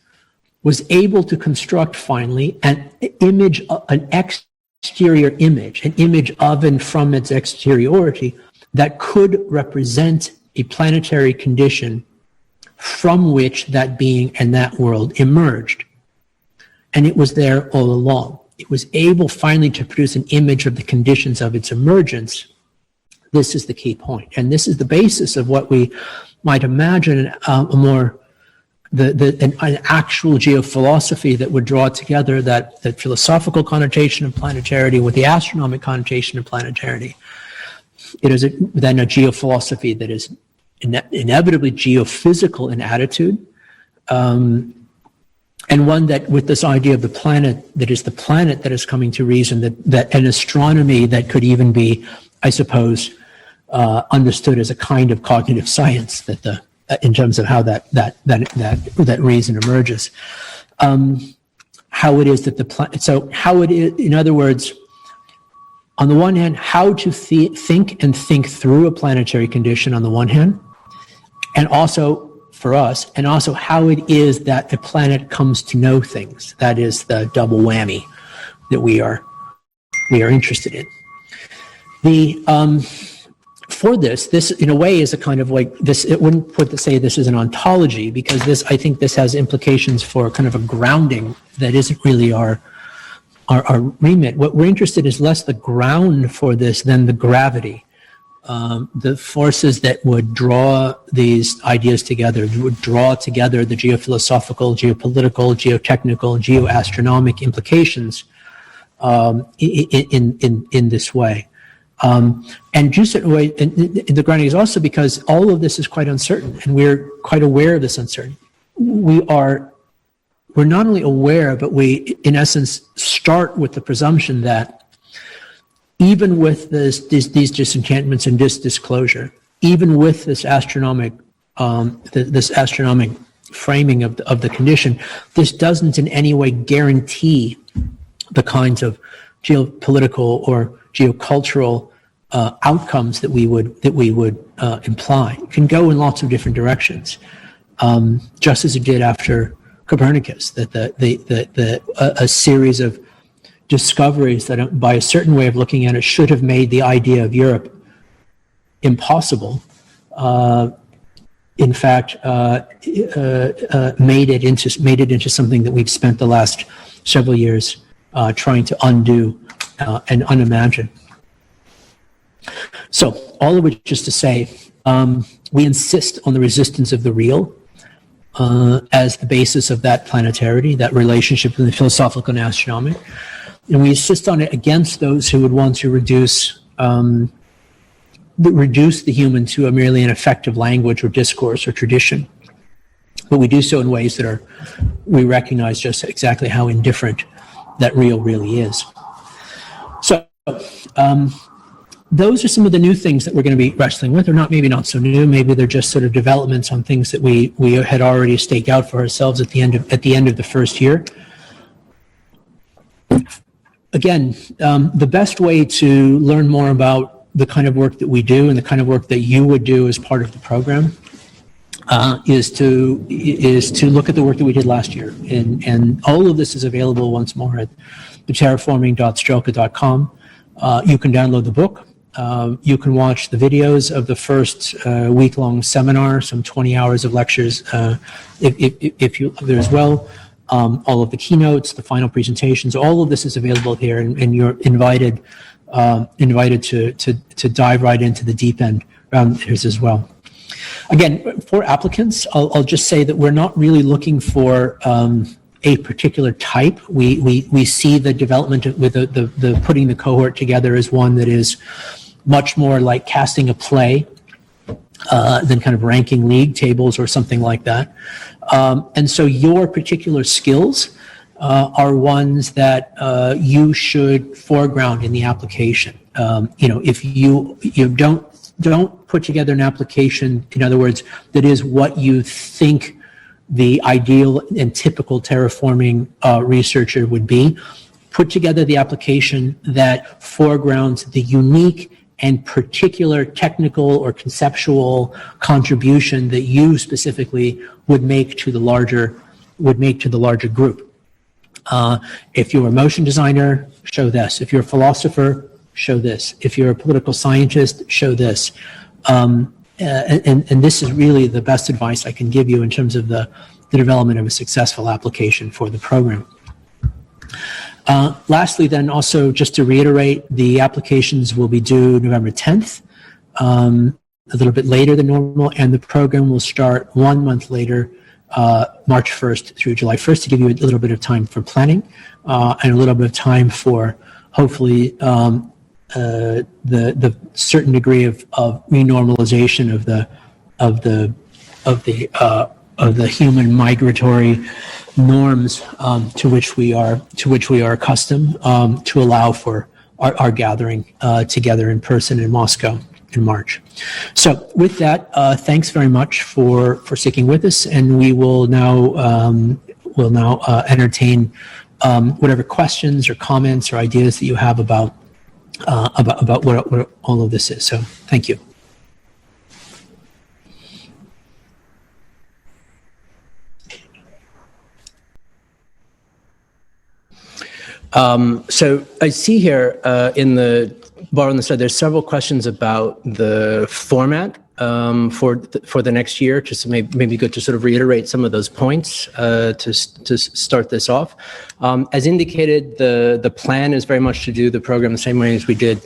was able to construct finally an image, an exterior image, an image of and from its exteriority that could represent a planetary condition from which that being and that world emerged. And it was there all along. It was able finally to produce an image of the conditions of its emergence. This is the key point. And this is the basis of what we might imagine an actual geophilosophy that would draw together that philosophical connotation of planetarity with the astronomic connotation of planetarity. It is then a geophilosophy that is inevitably geophysical in attitude, and one that, with this idea of the planet, that is the planet that is coming to reason, that an astronomy that could even be, I suppose, understood as a kind of cognitive science, that in terms of how that reason emerges, how it is that in other words, on the one hand, how to think and think through a planetary condition on the one hand, and also for us, and also how it is that the planet comes to know things. That is the double whammy that we are interested in. For this in a way is a kind of like this. It wouldn't say this is an ontology, because I think this has implications for kind of a grounding that isn't really our remit. What we're interested in is less the ground for this than the gravity. The forces that would draw these ideas together, would draw together the geophilosophical, geopolitical, geotechnical, geoastronomic implications in this way. And just in a way, the grounding is also because all of this is quite uncertain, and we're quite aware of this uncertainty. We're not only aware, but we, in essence, start with the presumption that even with these disenchantments and this disclosure, even with this astronomic framing of the condition, this doesn't in any way guarantee the kinds of geopolitical or geocultural outcomes that we would imply. It can go in lots of different directions, just as it did after Copernicus. That a series of discoveries that, by a certain way of looking at it, should have made the idea of Europe impossible. In fact, made it into something that we've spent the last several years trying to undo and unimagine. So, all of which is to say, we insist on the resistance of the real as the basis of that planetarity, that relationship between the philosophical and astronomic, and we insist on it against those who would want to reduce the human to merely an effective language or discourse or tradition. But we do so in ways that we recognize just exactly how indifferent that real really is. So those are some of the new things that we're going to be wrestling with, or maybe not so new. Maybe they're just sort of developments on things that we had already staked out for ourselves at the end of the first year. Again, the best way to learn more about the kind of work that we do and the kind of work that you would do as part of the program is to look at the work that we did last year. And all of this is available once more at the terraforming.strelka.com. You can download the book. You can watch the videos of the first week-long seminar, some 20 hours of lectures if you there as well. All of the keynotes, the final presentations, all of this is available here, and you're invited to dive right into the deep end around this as well. Again, for applicants, I'll just say that we're not really looking for a particular type. We see the development with the putting the cohort together as one that is much more like casting a play than kind of ranking league tables or something like that. And so your particular skills are ones that you should foreground in the application. If you don't put together an application, in other words, that is what you think the ideal and typical terraforming researcher would be, put together the application that foregrounds the unique and particular technical or conceptual contribution that you specifically would make to the larger group. If you're a motion designer, show this. If you're a philosopher, show this. If you're a political scientist, show this. And this is really the best advice I can give you in terms of the development of a successful application for the program. Lastly, then, also just to reiterate, the applications will be due November 10th, a little bit later than normal, and the program will start 1 month later, March 1st through July 1st, to give you a little bit of time for planning and a little bit of time for hopefully the certain degree of renormalization of the human migratory norms to which we are accustomed, to allow for our gathering together in person in Moscow in March. So with that, thanks very much for sticking with us, and we will now entertain whatever questions or comments or ideas that you have about what all of this is. So thank you. So I see here in the bar on the side, there's several questions about the format for the next year. Just maybe good to sort of reiterate some of those points to start this off. As indicated, the plan is very much to do the program the same way as we did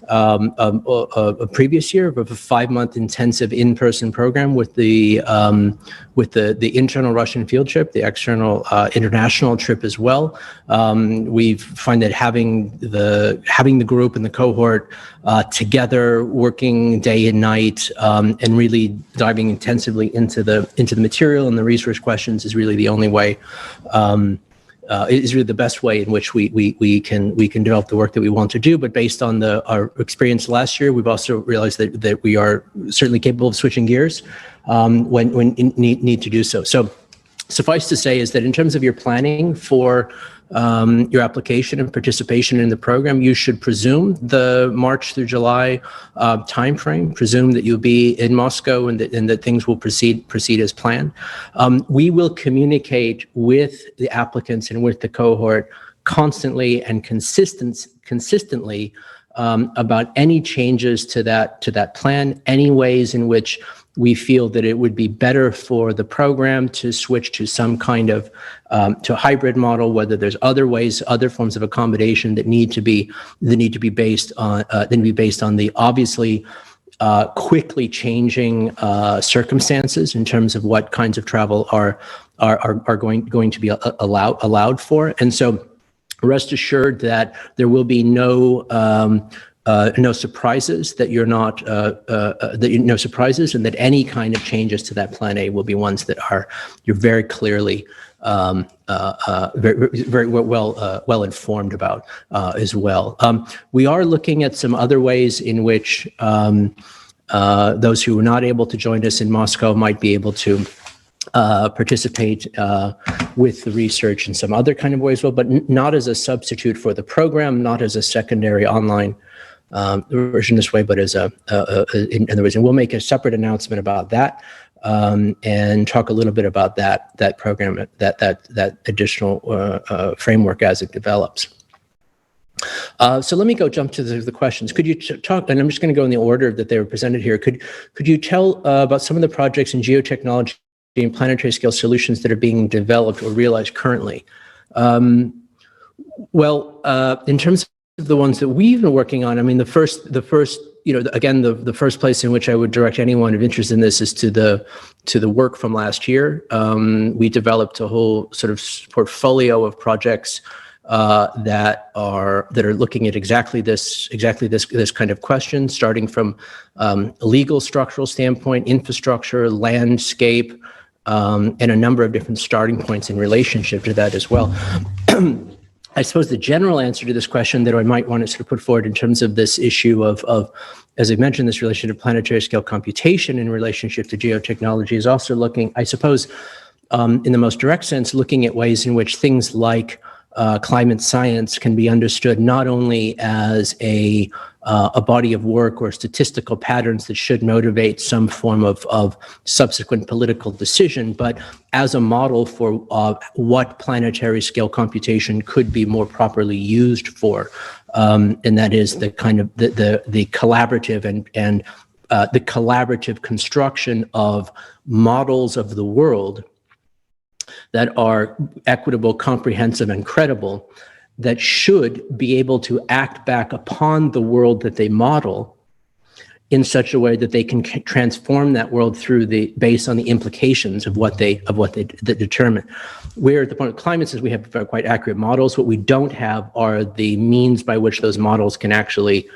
a previous year, of a 5-month intensive in-person program with the internal Russian field trip, the external international trip as well. We find that having the group and the cohort together, working day and night, and really diving intensively into the material and the research questions is really the only way is really the best way in which we can develop the work that we want to do. But based on our experience last year, we've also realized that we are certainly capable of switching gears when need to do so. So suffice to say is that in terms of your planning for your application and participation in the program, you should presume the March through July timeframe. Presume that you'll be in Moscow and that things will proceed as planned. We will communicate with the applicants and with the cohort constantly and consistently about any changes to that plan, any ways in which we feel that it would be better for the program to switch to some kind of to a hybrid model, whether there's other ways, other forms of accommodation that need to be based on the obviously quickly changing circumstances in terms of what kinds of travel are going to be allowed for. And so rest assured that there will be no surprises, that you're not no surprises, and that any kind of changes to that plan A will be ones that you're very clearly very well informed about as well. We are looking at some other ways in which those who are not able to join us in Moscow might be able to participate with the research in some other kind of ways, but not as a substitute for the program, not as a secondary online version this way, but as in other words, and we'll make a separate announcement about that and talk a little bit about that program, that additional framework as it develops. So let me jump to the questions. Could you talk, and I'm just going to go in the order that they were presented here. Could you tell about some of the projects in geotechnology and planetary scale solutions that are being developed or realized currently? Well, in terms of the ones that we've been working on, I mean, the first, again, the first place in which I would direct anyone of interest in this is to the work from last year. We developed a whole sort of portfolio of projects that are looking at exactly this kind of question, starting from a legal structural standpoint, infrastructure, landscape, and a number of different starting points in relationship to that as well. I suppose the general answer to this question that I might want to sort of put forward in terms of this issue of as I mentioned, this relation to planetary scale computation in relationship to geotechnology is also looking, I suppose, in the most direct sense, looking at ways in which things like climate science can be understood not only as a body of work or statistical patterns that should motivate some form of subsequent political decision, but as a model for what planetary scale computation could be more properly used for, and that is the kind of the collaborative and the collaborative construction of models of the world that are equitable, comprehensive, and credible, that should be able to act back upon the world that they model in such a way that they can transform that world based on the implications of what they determine. We're at the point of climate says we have quite accurate models. What we don't have are the means by which those models can actually,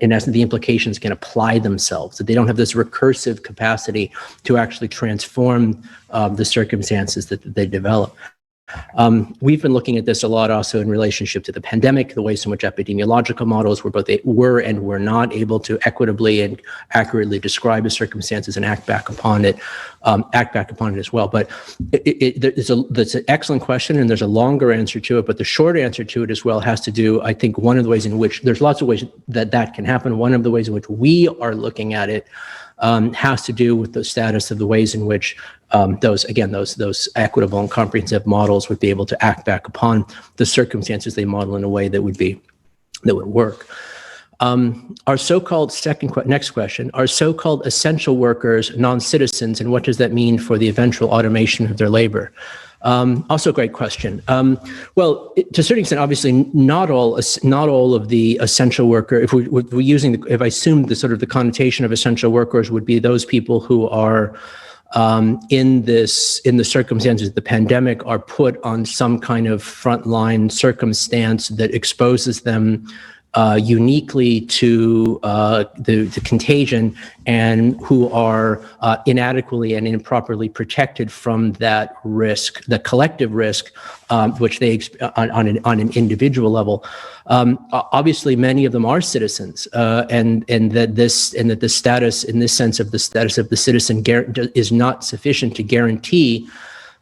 in essence, the implications can apply themselves, that they don't have this recursive capacity to actually transform the circumstances that they develop. We've been looking at this a lot also in relationship to the pandemic, the ways in which epidemiological models were and were not able to equitably and accurately describe the circumstances and act back upon it as well. But that's an excellent question, and there's a longer answer to it, but the short answer to it as well has to do, I think, one of the ways in which there's lots of ways that can happen. One of the ways in which we are looking at it has to do with the status of the ways in which those equitable and comprehensive models would be able to act back upon the circumstances they model in a way that would work. Our so-called next question, are so-called essential workers non-citizens, and what does that mean for the eventual automation of their labor? Also a great question. Well, to a certain extent, obviously, not all of the essential worker, if I assume the sort of the connotation of essential workers would be those people who are in the circumstances of the pandemic are put on some kind of frontline circumstance that exposes them uniquely to the contagion and who are inadequately and improperly protected from that risk, the collective risk, which they on an individual level. Obviously, many of them are citizens, and that the status, in this sense, of the status of the citizen is not sufficient to guarantee.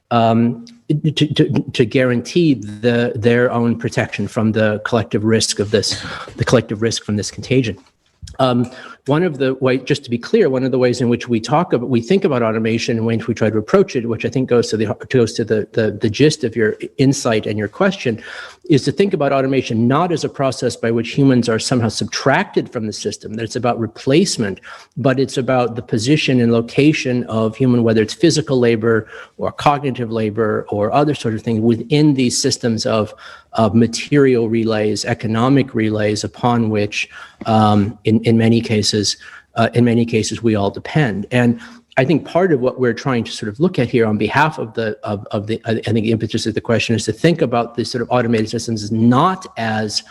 To guarantee their own protection from the collective risk of this, the collective risk from this contagion. One of the ways, just to be clear, one of the ways in which we think about automation and when we try to approach it, which I think goes to the gist of your insight and your question, is to think about automation not as a process by which humans are somehow subtracted from the system, that it's about replacement, but it's about the position and location of human, whether it's physical labor or cognitive labor or other sort of thing within these systems of material relays, economic relays, upon which, in many cases, we all depend. And I think part of what we're trying to sort of look at here on behalf of I think the impetus of the question is to think about these sort of automated systems not as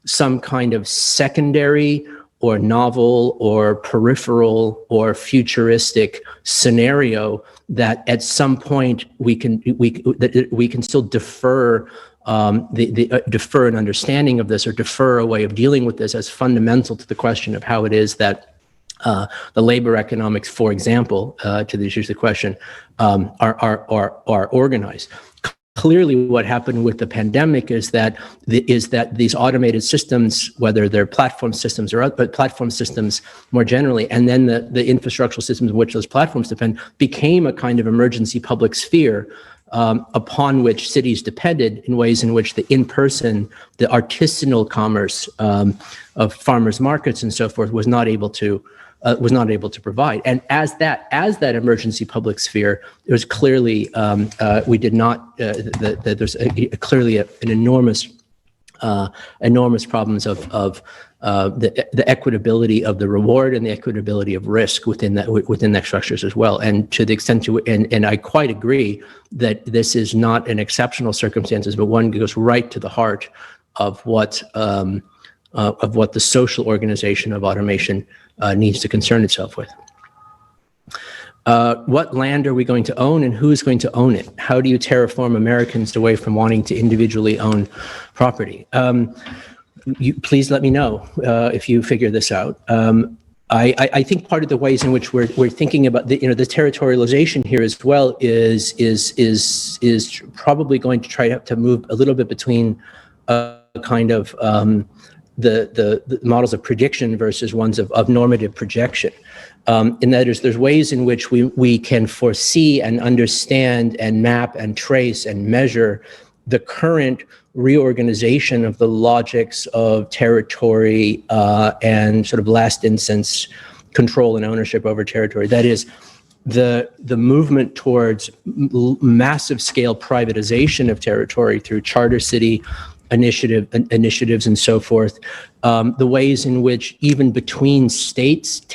some kind of secondary or novel or peripheral or futuristic scenario that at some point we can still defer defer an understanding of this or defer a way of dealing with this as fundamental to the question of how it is that the labor economics, for example, to the issues of the question, are organized. Clearly, what happened with the pandemic is that these automated systems, whether they're platform systems or platform systems more generally, and then the infrastructural systems in which those platforms depend, became a kind of emergency public sphere upon which cities depended in ways in which the in-person, the artisanal commerce of farmers markets and so forth was not able to provide. And as that emergency public sphere, it was clearly we did not. There's clearly an enormous problems of the equitability of the reward and the equitability of risk within that structures as well. And to the extent and I quite agree that this is not an exceptional circumstances, but one goes right to the heart of what the social organization of automation needs to concern itself with. What land are we going to own and who's going to own it? How do you terraform Americans away from wanting to individually own property? Please let me know if you figure this out. I think part of the ways in which we're thinking about the territorialization here as well is probably going to try to move a little bit between a kind of the models of prediction versus ones of normative projection. In that there's ways in which we can foresee and understand and map and trace and measure the current reorganization of the logics of territory and sort of last instance control and ownership over territory. That is, the movement towards massive scale privatization of territory through charter city initiatives and so forth, the ways in which even between states, the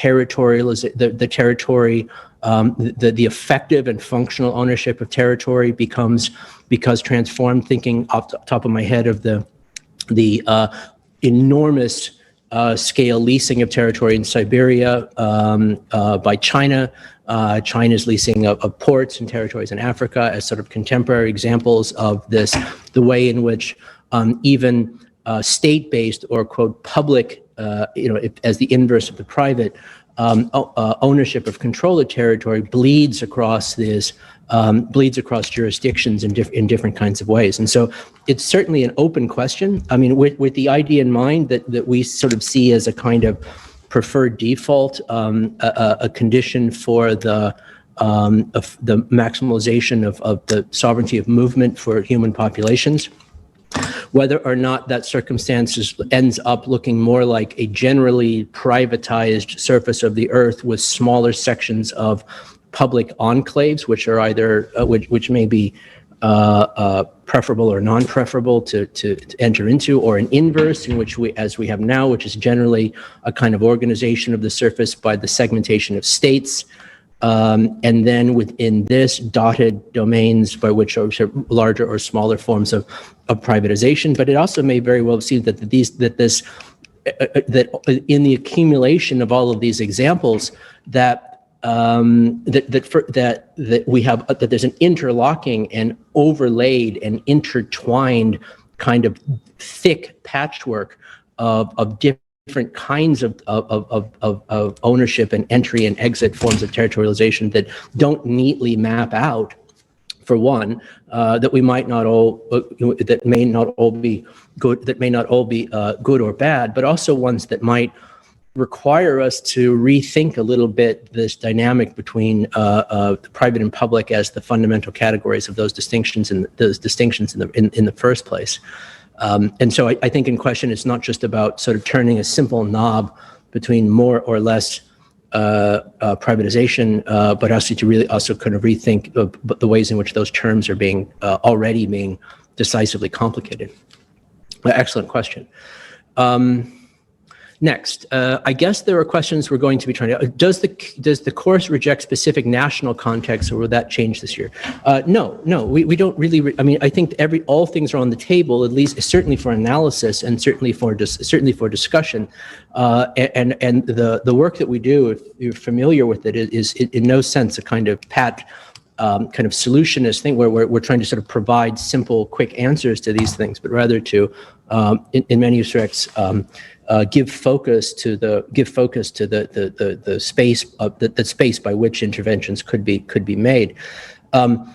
effective and functional ownership of territory becomes transformed. Thinking off the top of my head of the enormous scale leasing of territory in Siberia by China. China's leasing of ports and territories in Africa as sort of contemporary examples of this, the way in which even state-based or quote public, as the inverse of the private ownership of control of territory bleeds across jurisdictions in different kinds of ways. And so it's certainly an open question. I mean, with the idea in mind that we sort of see as a kind of preferred default, a condition for the maximalization of the sovereignty of movement for human populations. Whether or not that circumstance ends up looking more like a generally privatized surface of the earth with smaller sections of public enclaves, which are either which may be preferable or non-preferable to enter into, or an inverse in which as we have now, which is generally a kind of organization of the surface by the segmentation of states. And then within this, dotted domains by which are larger or smaller forms of privatization. But it also may very well seem that this that in the accumulation of all of these examples that we have that there's an interlocking and overlaid and intertwined kind of thick patchwork of different kinds of ownership and entry and exit forms of territorialization that don't neatly map out. For one, that we might not all that may not all be good, that may not all be good or bad, but also ones that might require us to rethink a little bit this dynamic between the private and public as the fundamental categories of those distinctions in the first place. And so I think in question, it's not just about sort of turning a simple knob between more or less privatization, but also to really also kind of rethink the ways in which those terms are being already being decisively complicated. Excellent question. Next, I guess there are questions we're going to be trying to. Does the course reject specific national context, or will that change this year? No, we don't really. I mean, I think all things are on the table, at least certainly for analysis and certainly for discussion. And the work that we do, if you're familiar with it, is in no sense a kind of kind of solutionist thing where we're trying to sort of provide simple, quick answers to these things, but rather to, in many respects, give focus to the space the space by which interventions could be made. The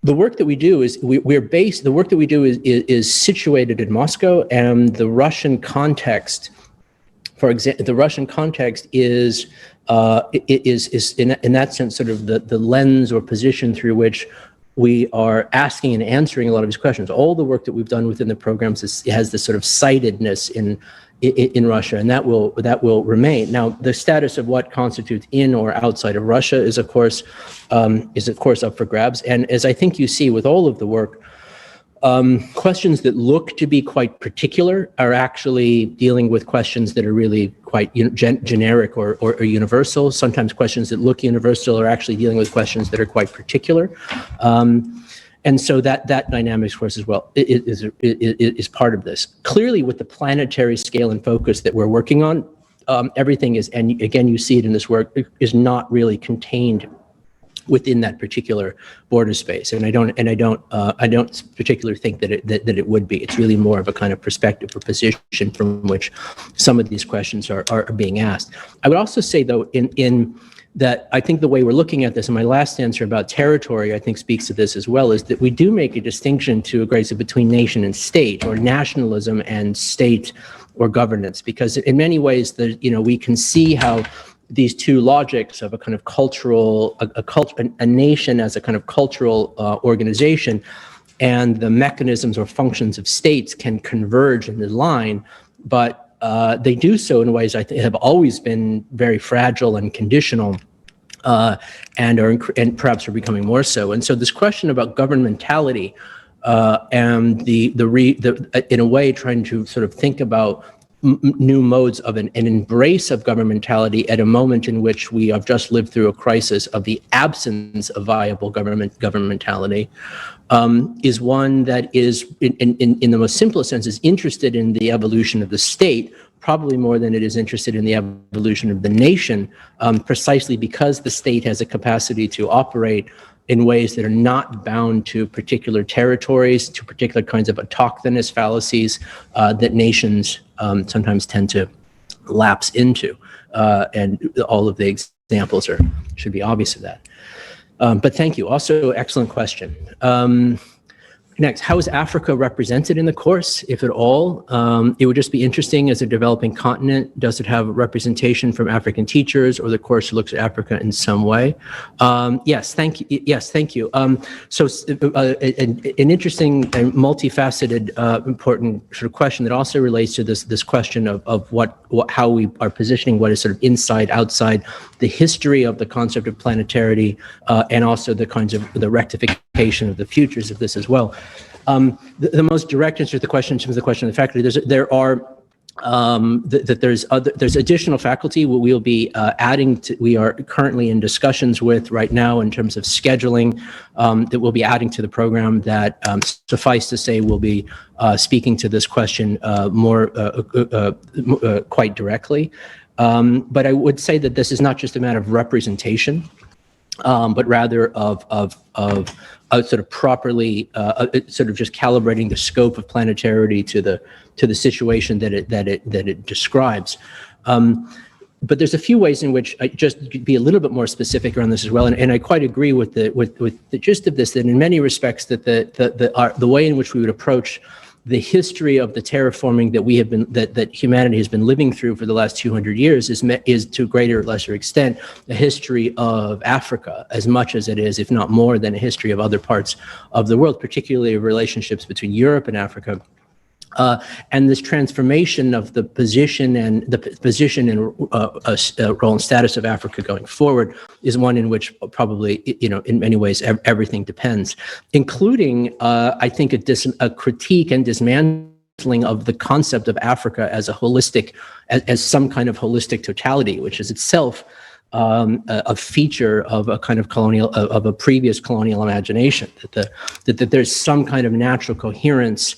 work that we do is the work that we do is situated in Moscow, and the Russian context, for example, the Russian context is in that sense sort of the lens or position through which we are asking and answering a lot of these questions. All the work that we've done within the programs has this sort of sightedness in Russia, and that will remain. Now, the status of what constitutes in or outside of Russia is of course up for grabs. And as I think you see with all of the work, questions that look to be quite particular are actually dealing with questions that are really quite generic or universal. Sometimes questions that look universal are actually dealing with questions that are quite particular. And so that dynamics for us as well is part of this. Clearly, with the planetary scale and focus that we're working on, everything is, and again, you see it in this work, is not really contained within that particular border space, and I don't particularly think that it would be. It's really more of a kind of perspective or position from which some of these questions are being asked. I would also say, though, in that I think the way we're looking at this, and my last answer about territory, I think speaks to this as well, is that we do make a distinction to a great extent between nation and state, or nationalism and state or governance, because in many ways, we can see how these two logics of a kind of cultural, a nation as a kind of cultural organization, and the mechanisms or functions of states can converge in the line, but they do so in ways I think have always been very fragile and conditional, and perhaps are becoming more so. And so this question about governmentality and in a way trying to sort of think about new modes of an embrace of governmentality at a moment in which we have just lived through a crisis of the absence of viable governmentality, is one that is, in the most simplest sense, is interested in the evolution of the state, probably more than it is interested in the evolution of the nation, precisely because the state has a capacity to operate in ways that are not bound to particular territories, to particular kinds of autochthonous fallacies that nations sometimes tend to lapse into. And all of the examples should be obvious of that. But thank you. Also, excellent question. Next, how is Africa represented in the course, if at all? It would just be interesting as a developing continent. Does it have representation from African teachers, or the course looks at Africa in some way? Yes, thank you. Yes, thank you. So an interesting and multifaceted, important sort of question that also relates to this question of how we are positioning what is sort of inside, outside, the history of the concept of planetarity, and also the kinds of the rectification of the futures of this as well. The most direct answer to the question, in terms of the question of the faculty, there are there's additional faculty we'll be adding to. We are currently in discussions with right now in terms of scheduling that we'll be adding to the program that suffice to say will be speaking to this question more quite directly. But I would say that this is not just a matter of representation, but rather of sort of properly sort of just calibrating the scope of planetarity to the situation that it describes. But there's a few ways in which I just be a little bit more specific around this as well, and I quite agree with the gist of this, that in many respects that the way in which we would approach the history of the terraforming that we have been that humanity has been living through for the last 200 years is to a greater or lesser extent a history of Africa, as much as it is, if not more than, a history of other parts of the world, particularly relationships between Europe and Africa. And this transformation of the position and role and status of Africa going forward is one in which probably, in many ways, everything depends, including, I think, a critique and dismantling of the concept of Africa as a holistic, as some kind of holistic totality, which is itself a feature of a kind of of a previous colonial imagination, that there's some kind of natural coherence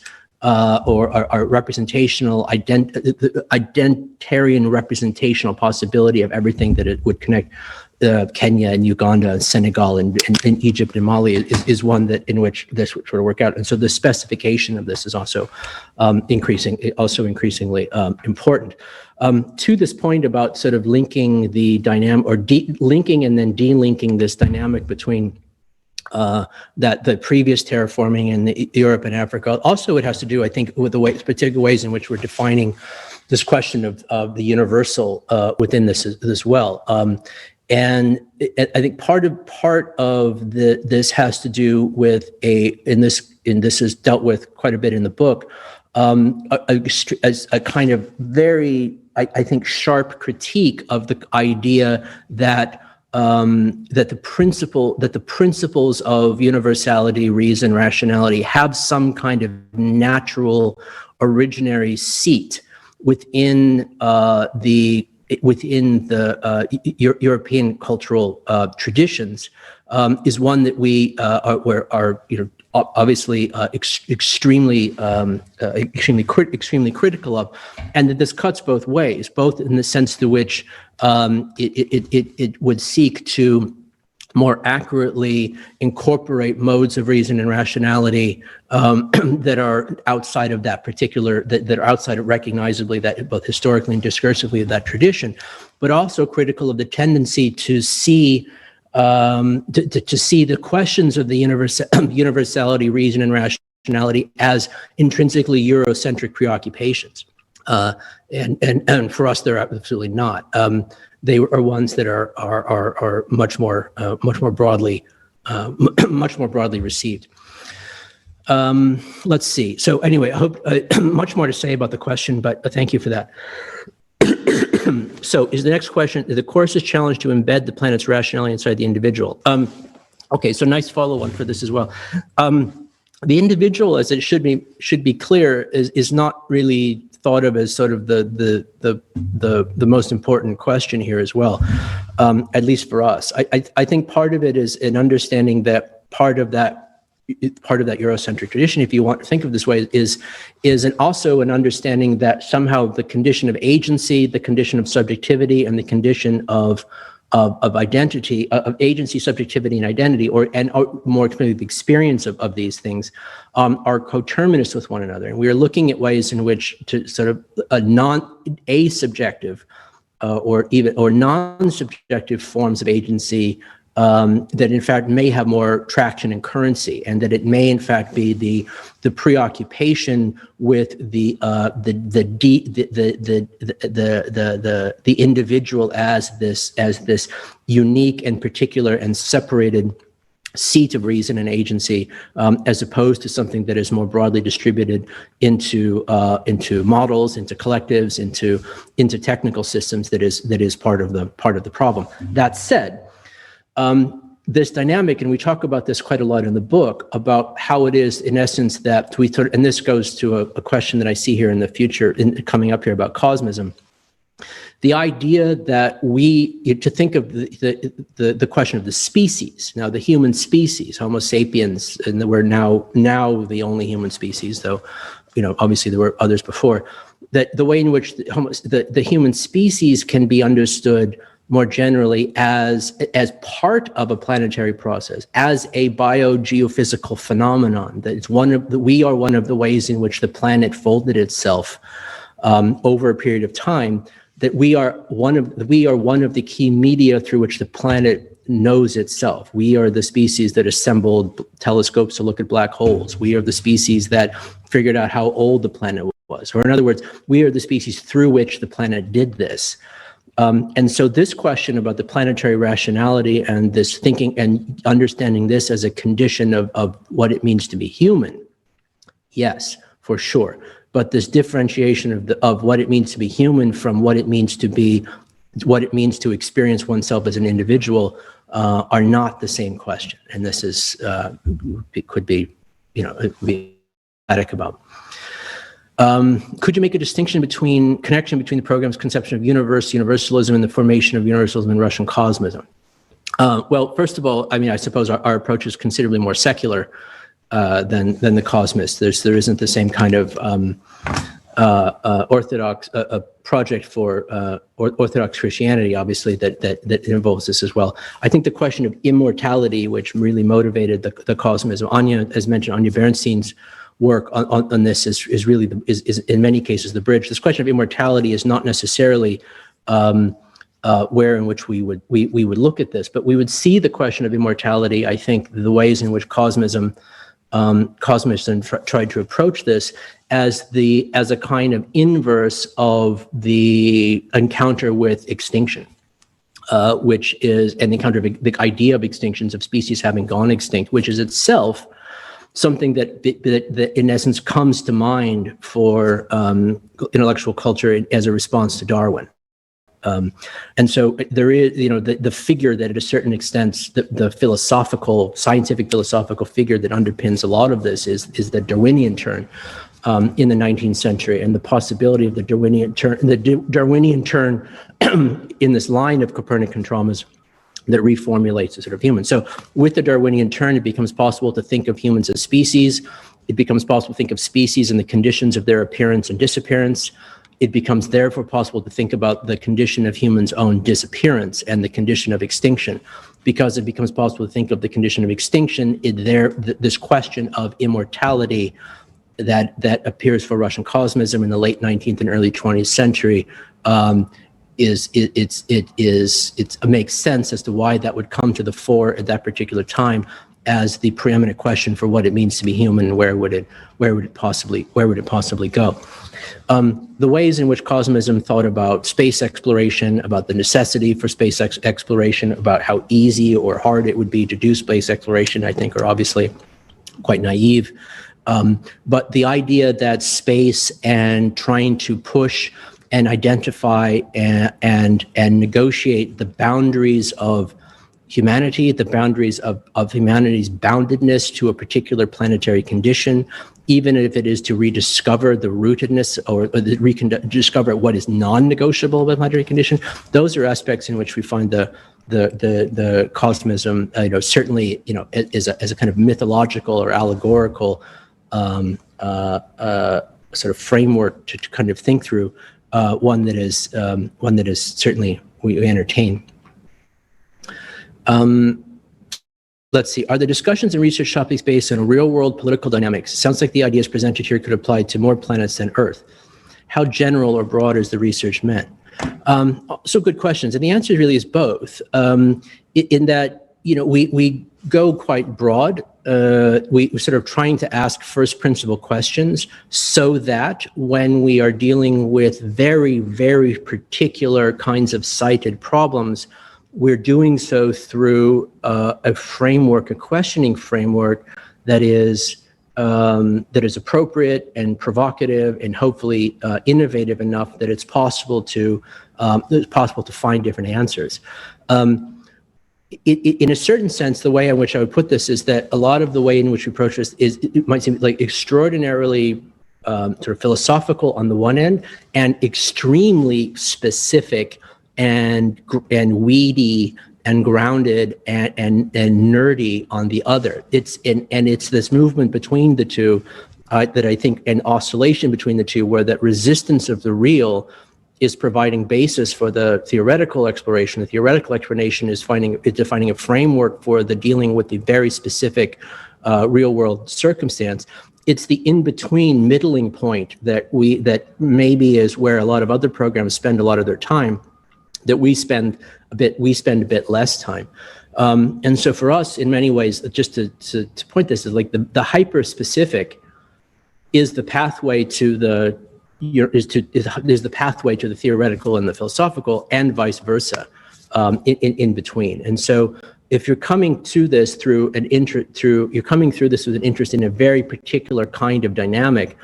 or representational, identitarian representational possibility of everything that it would connect Kenya and Uganda and Senegal and Egypt and Mali is one that in which this would sort of work out. And so the specification of this is also increasingly important. To this point about sort of linking the dynamic, or linking and then delinking this dynamic between that the previous terraforming in Europe and Africa. Also, it has to do, I think, with the particular ways in which we're defining this question of the universal within this as well. And I think part of this has to do with and this is dealt with quite a bit in the book, as a kind of very, I think, sharp critique of the idea that the principles of universality, reason, rationality have some kind of natural originary seat within the European cultural traditions, is one that we are obviously extremely critical of, and that this cuts both ways, both in the sense to which it would seek to more accurately incorporate modes of reason and rationality that are outside of that particular, that are outside of recognizably that both historically and discursively of that tradition, but also critical of the tendency to see to see the questions of the universality, reason, and rationality as intrinsically Eurocentric preoccupations. And for us, they're absolutely not. They are ones that are much more broadly received. Let's see. So anyway, I hope much more to say about the question, but thank you for that. So is the next question, the course is challenged to embed the planet's rationality inside the individual. Okay, so nice follow-on for this as well. The individual, as it should be clear, is not really thought of as sort of the most important question here as well, at least for us. I think part of it is an understanding that part of that Eurocentric tradition, if you want to think of this way, is also an understanding that somehow the condition of agency, the condition of subjectivity, and the condition of identity, of agency, subjectivity, and identity, or more clearly the experience of these things, are coterminous with one another. And we are looking at ways in which to sort of asubjective or non-subjective forms of agency that in fact may have more traction and currency, and that it may in fact be the preoccupation with the individual as this unique and particular and separated seat of reason and agency, as opposed to something that is more broadly distributed into models, into collectives, into technical systems that is part of the problem. That said, this dynamic, and we talk about this quite a lot in the book, about how it is, in essence, that we sort of, and this goes to a question that I see here in the future, coming up here about cosmism. The idea that to think of the question of the species, now the human species, Homo sapiens, and we're now the only human species, though, obviously there were others before, that the way in which the human species can be understood more generally as part of a planetary process, as a biogeophysical phenomenon, that it's we are one of the ways in which the planet folded itself over a period of time, that we are one of the key media through which the planet knows itself. We are the species that assembled telescopes to look at black holes. We are the species that figured out how old the planet was. Or in other words, we are the species through which the planet did this. And so this question about the planetary rationality and this thinking and understanding this as a condition of what it means to be human, yes, for sure. But this differentiation of what it means to be human from what it means to experience oneself as an individual are not the same question. And this is could be emphatic about. Could you make a connection between the program's conception of universalism and the formation of universalism in Russian cosmism? Well, first of all, I suppose our approach is considerably more secular than the cosmists. There isn't the same kind of orthodox project for Orthodox Christianity, obviously, that involves this as well. I think the question of immortality, which really motivated the cosmism, as mentioned, Anya Bernstein's work on this is really is in many cases the bridge. This question of immortality is not necessarily where in which we would look at this, but we would see the question of immortality, I think, the ways in which cosmism tried to approach this as a kind of inverse of the encounter with extinction, which is an encounter of the idea of extinctions, of species having gone extinct, which is itself something that in essence comes to mind for intellectual culture as a response to Darwin. And so there is, the figure that at a certain extent, the scientific philosophical figure that underpins a lot of this is the Darwinian turn in the 19th century, and the possibility of the Darwinian turn in this line of Copernican traumas that reformulates the sort of human. So with the Darwinian turn, it becomes possible to think of humans as species. It becomes possible to think of species and the conditions of their appearance and disappearance. It becomes therefore possible to think about the condition of humans' own disappearance and the condition of extinction. Because it becomes possible to think of the condition of extinction, this question of immortality that appears for Russian cosmism in the late 19th and early 20th century it makes sense as to why that would come to the fore at that particular time as the preeminent question for what it means to be human and where would it possibly go. The ways in which cosmism thought about space exploration, about the necessity for space exploration, about how easy or hard it would be to do space exploration, I think are obviously quite naive. But the idea that space and trying to push and identify and negotiate the boundaries of humanity, the boundaries of humanity's boundedness to a particular planetary condition, even if it is to rediscover the rootedness or rediscover what is non-negotiable about planetary condition. Those are aspects in which we find the cosmism, certainly, as a kind of mythological or allegorical sort of framework to kind of think through. One that is certainly we entertain. Let's see. Are the discussions and research topics based on real-world political dynamics? It sounds like the ideas presented here could apply to more planets than Earth. How general or broad is the research meant? So good questions, and the answer really is both. In that, we go quite broad. We're sort of trying to ask first principle questions so that when we are dealing with very, very particular kinds of cited problems, we're doing so through a framework, a questioning framework that is appropriate and provocative and hopefully innovative enough that it's possible to find different answers. in a certain sense, the way in which I would put this is that a lot of the way in which we approach this is, it might seem like extraordinarily sort of philosophical on the one end, and extremely specific and weedy and grounded and nerdy on the other. It's this movement between the two that I think, an oscillation between the two, where that resistance of the real is providing basis for the theoretical exploration. The theoretical explanation is defining a framework for the dealing with the very specific real world circumstance. It's the in-between middling point that maybe is where a lot of other programs spend a lot of their time, that we spend a bit less time. And so for us, in many ways, just to point this, is like the hyper-specific is the pathway to the is the pathway to the theoretical and the philosophical, and vice versa, in between. And so if you're coming to this you're coming through this with an interest in a very particular kind of dynamic,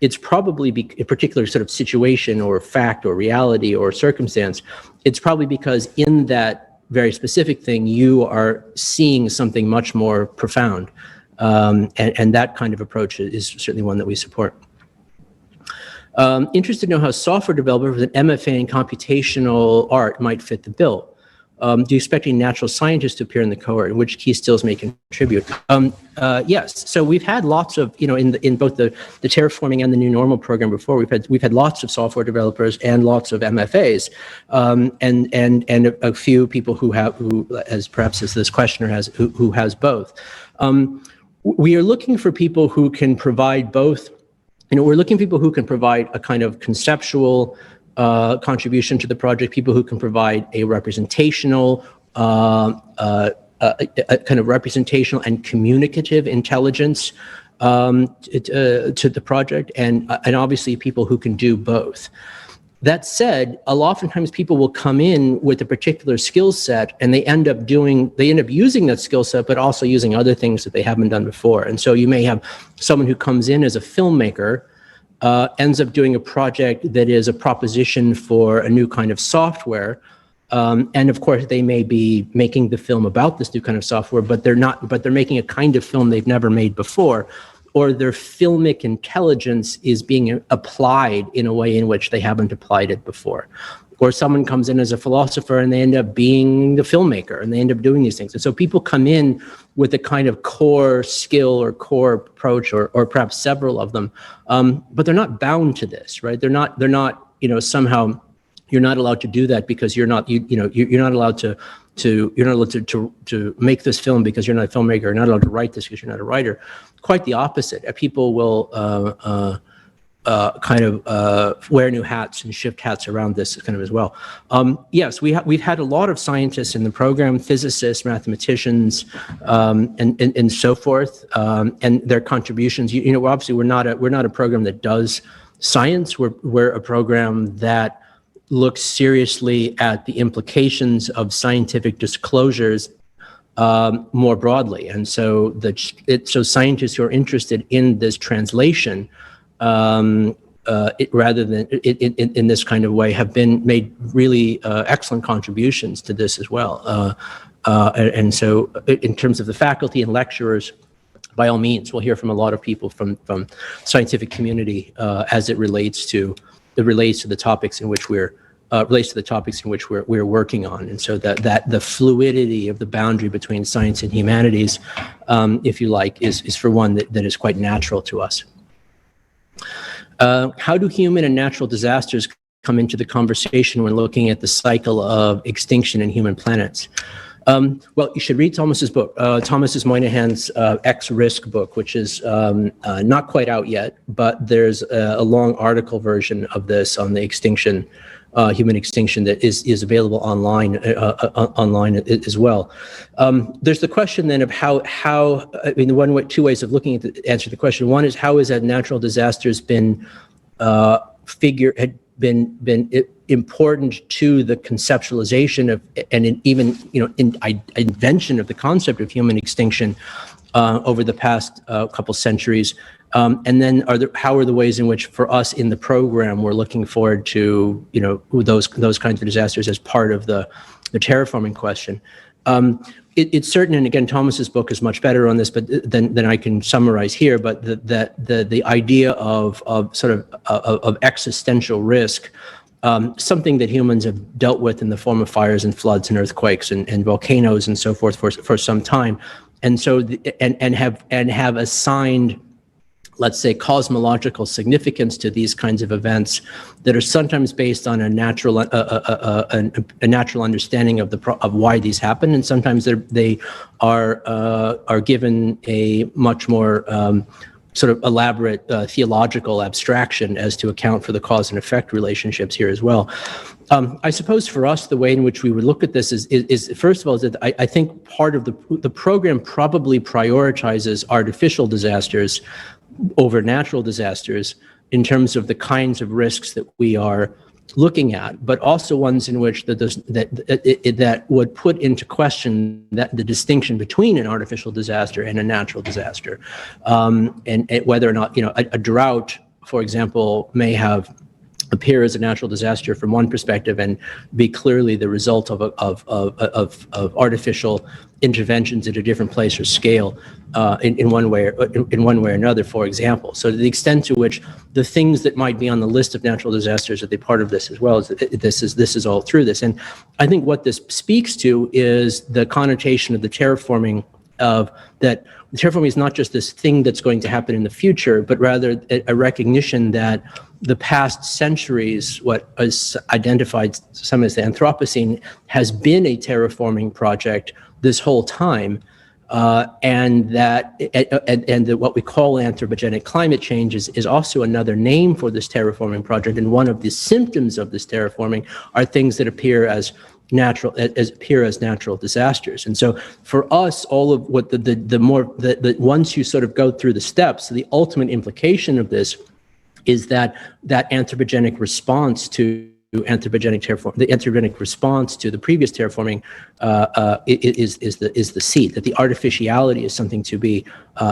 it's probably a particular sort of situation or fact or reality or circumstance. It's probably because in that very specific thing, you are seeing something much more profound. And that kind of approach is certainly one that we support. Interested to know how software developers with an MFA in computational art might fit the bill. Do you expect any natural scientists to appear in the cohort, and which key skills may contribute? Yes. So we've had lots of, in both the Terraforming and the New Normal program before, we've had lots of software developers and lots of MFAs, and a few people who as perhaps as this questioner has, who has both. We are looking for people who can provide both. We're looking for people who can provide a kind of conceptual contribution to the project, people who can provide a representational, a kind of representational and communicative intelligence to the project, and obviously people who can do both. That said, oftentimes people will come in with a particular skill set, and they end up using that skill set, but also using other things that they haven't done before. And so you may have someone who comes in as a filmmaker, ends up doing a project that is a proposition for a new kind of software. And of course, they may be making the film about this new kind of software, but they're making a kind of film they've never made before, or their filmic intelligence is being applied in a way in which they haven't applied it before. Or someone comes in as a philosopher and they end up being the filmmaker, and they end up doing these things. And so people come in with a kind of core skill or core approach, or perhaps several of them, but they're not bound to this, right? They're not, somehow you're not allowed to do that because you're not allowed to make this film because you're not a filmmaker. You're not allowed to write this because you're not a writer. Quite the opposite. People will wear new hats and shift hats around this kind of as well. Yes, we've had a lot of scientists in the program, physicists, mathematicians, and so forth, and their contributions. Obviously we're not a program that does science. We're a program that looks seriously at the implications of scientific disclosures more broadly. And so scientists who are interested in this translation, rather than in this kind of way, have made really excellent contributions to this as well. And so in terms of the faculty and lecturers, by all means, we'll hear from a lot of people from scientific community as it relates to the topics in which we're working on. And so that the fluidity of the boundary between science and humanities, if you like, is for one that is quite natural to us. How do human and natural disasters come into the conversation when looking at the cycle of extinction in human planets? Well, you should read Thomas's book, Thomas Moynihan's X-Risk book, which is not quite out yet, but there's a long article version of this on the extinction, human extinction, that is available online as well. There's the question then of how two ways of looking at answer the question. One is, how has that natural disasters been important to the conceptualization of, and even invention of the concept of human extinction over the past couple centuries, and then how are the ways in which, for us in the program, we're looking forward to those kinds of disasters as part of the terraforming question. It's certain, and again, Thomas's book is much better on this, but than I can summarize here. But the idea of existential risk, something that humans have dealt with in the form of fires and floods and earthquakes and volcanoes and so forth for some time, and so and have assigned, let's say, cosmological significance to these kinds of events that are sometimes based on a natural understanding of why these happen, and sometimes they are given a much more sort of elaborate theological abstraction as to account for the cause and effect relationships here as well. I suppose for us, the way in which we would look at this is first of all, is that I think part of the program probably prioritizes artificial disasters over natural disasters in terms of the kinds of risks that we are looking at, but also ones in which that would put into question the distinction between an artificial disaster and a natural disaster, and whether or not, you know, a drought, for example, may appear as a natural disaster from one perspective and be clearly the result of artificial interventions at a different place or scale in one way or another, for example. So to the extent to which the things that might be on the list of natural disasters are they part of this as well, as this is all through this. And I think what this speaks to is the connotation of the terraforming, of that terraforming is not just this thing that's going to happen in the future, but rather a recognition that the past centuries, what is identified some as the Anthropocene, has been a terraforming project this whole time, and that what we call anthropogenic climate change is also another name for this terraforming project. And one of the symptoms of this terraforming are things that appear as natural disasters. And so for us, all of what once you sort of go through the steps, the ultimate implication of this is that anthropogenic response to the anthropogenic response to the previous terraforming is the seed, that the artificiality is something to be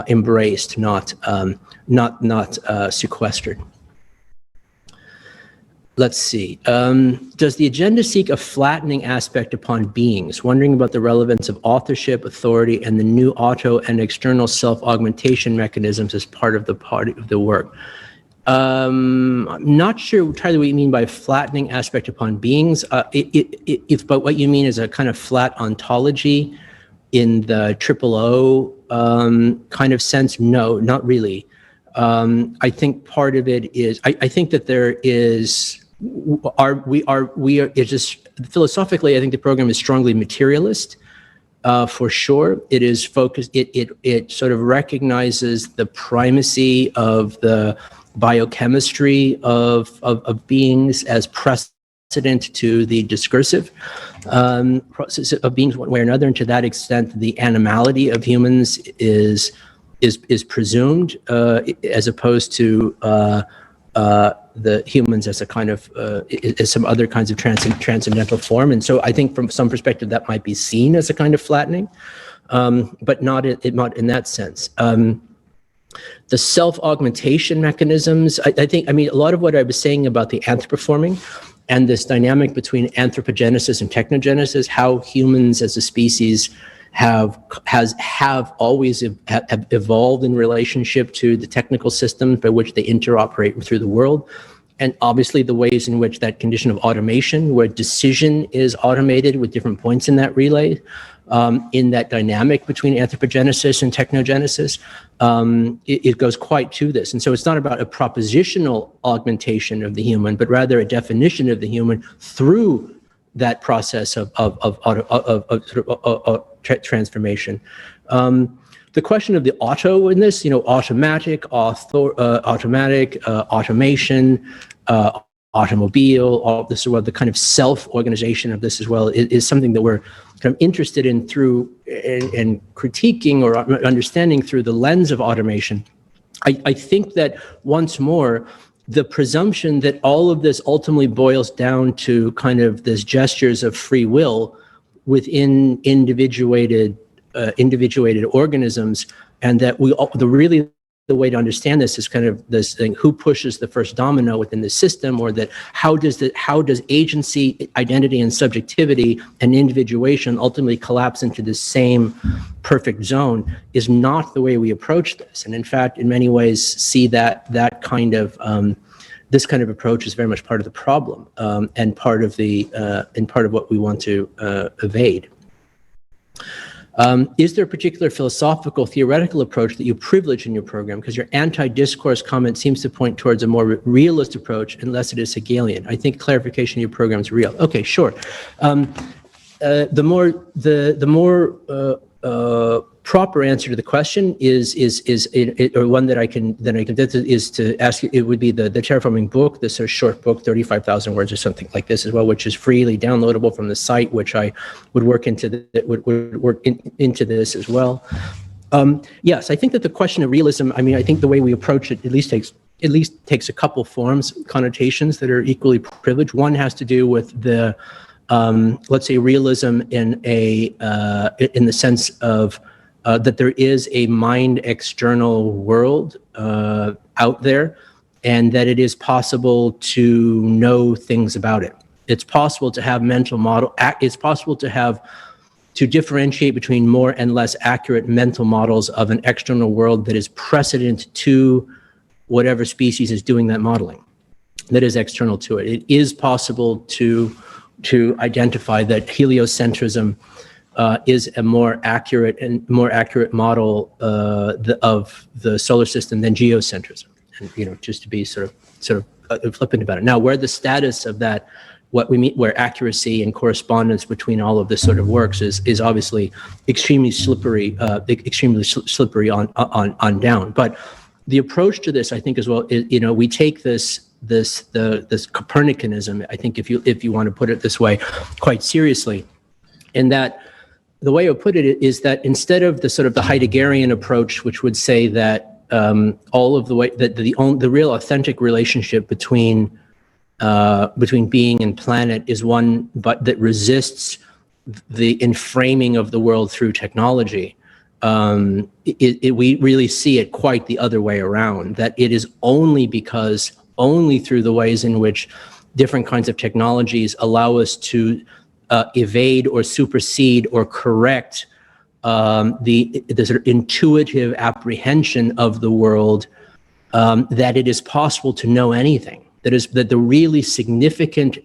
embraced, not sequestered. Let's see. Does the agenda seek a flattening aspect upon beings, wondering about the relevance of authorship, authority, and the new auto and external self-augmentation mechanisms as part of the work? I'm not sure entirely what you mean by flattening aspect upon beings. But what you mean is a kind of flat ontology in the O kind of sense, no, not really. I think part of it is, I think that there is, we are, it's just, philosophically, I think the program is strongly materialist, for sure. It is focused, it sort of recognizes the primacy of the biochemistry of beings as precedent to the discursive process of beings one way or another, and to that extent, the animality of humans is presumed, as opposed to the humans as a kind of as some other kinds of transcendental form. And so I think from some perspective that might be seen as a kind of flattening, but not in that sense. The self-augmentation mechanisms, I think, I mean, a lot of what I was saying about the anthropoforming and this dynamic between anthropogenesis and technogenesis, how humans as a species have always evolved in relationship to the technical systems by which they interoperate through the world. And obviously the ways in which that condition of automation, where decision is automated with different points in that relay, in that dynamic between anthropogenesis and technogenesis, it goes quite to this. And so it's not about a propositional augmentation of the human, but rather a definition of the human through that process of transformation. The question of the auto in this, you know, automatic, automation, automobile, all this, well, the kind of self-organization of this as well is something that we're kind of interested in through and critiquing or understanding through the lens of automation. I think that once more, the presumption that all of this ultimately boils down to kind of this gestures of free will within individuated organisms, and that the way to understand this is kind of this thing: who pushes the first domino within the system, or that how does agency, identity, and subjectivity and individuation ultimately collapse into the same perfect zone, is not the way we approach this. And in fact, in many ways, see that kind of this kind of approach is very much part of the problem, and part of what we want to evade. Is there a particular philosophical, theoretical approach that you privilege in your program? Because your anti-discourse comment seems to point towards a more realist approach, unless it is Hegelian. I think clarification of your program is real. Okay, sure. The more proper answer to the question is or one that I can is to ask you. It would be the Terraforming book, this sort of short book, 35,000 words or something like this as well, which is freely downloadable from the site, which I would work into into this as well. Yes, I think that the question of realism, I mean, I think the way we approach it at least takes a couple forms, connotations that are equally privileged. One has to do with the let's say realism in the sense of that there is a mind external world out there, and that it is possible to know things about it. It's possible to have mental model. It's possible to differentiate between more and less accurate mental models of an external world that is precedent to whatever species is doing that modeling, that is external to it. It is possible to identify that heliocentrism is a more accurate model of the solar system than geocentrism, and just to be sort of flippant about it. Now, where the status of that, what we mean, where accuracy and correspondence between all of this sort of works is obviously extremely slippery on down. But the approach to this, I think, as well, is, we take this Copernicanism, I think, if you want to put it this way, quite seriously, in that the way I would put it is that instead of the sort of the Heideggerian approach, which would say that all of the way that the real authentic relationship between being and planet is one that resists the enframing of the world through technology, we really see it quite the other way around, that it is only through the ways in which different kinds of technologies allow us to evade or supersede or correct the sort of intuitive apprehension of the world, that it is possible to know anything. That the really significant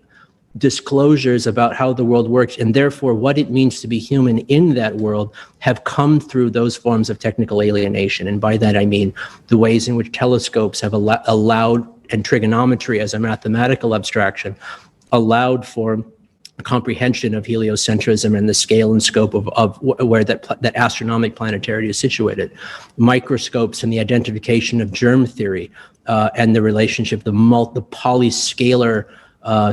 disclosures about how the world works, and therefore what it means to be human in that world, have come through those forms of technical alienation. And by that I mean the ways in which telescopes have allowed, and trigonometry as a mathematical abstraction, allowed for comprehension of heliocentrism and the scale and scope of where that astronomic planetarity is situated. Microscopes and the identification of germ theory, and the relationship, the polyscalar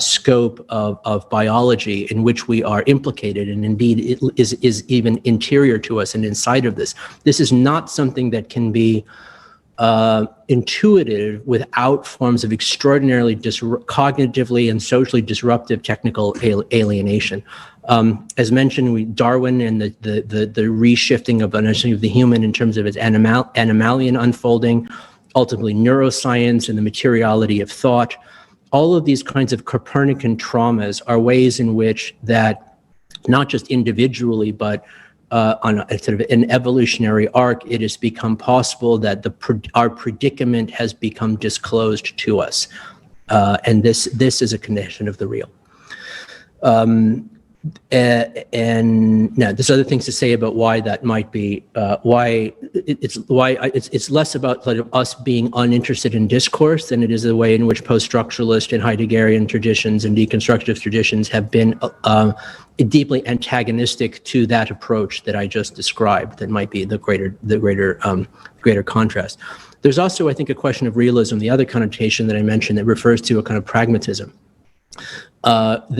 scope of biology in which we are implicated, and indeed it is even interior to us and inside of this. This is not something that can be intuitive without forms of extraordinarily cognitively and socially disruptive technical alienation. As mentioned, Darwin and the reshifting of understanding of the human in terms of its animalian unfolding, ultimately neuroscience and the materiality of thought. All of these kinds of Copernican traumas are ways in which that, not just individually, but on a sort of an evolutionary arc, it has become possible that our predicament has become disclosed to us, and this is a condition of the real. And now there's other things to say about why that might be, why it's less about us being uninterested in discourse than it is the way in which post-structuralist and Heideggerian traditions and deconstructive traditions have been deeply antagonistic to that approach that I just described. That might be the greater contrast. There's also, I think, a question of realism, the other connotation that I mentioned, that refers to a kind of pragmatism, that's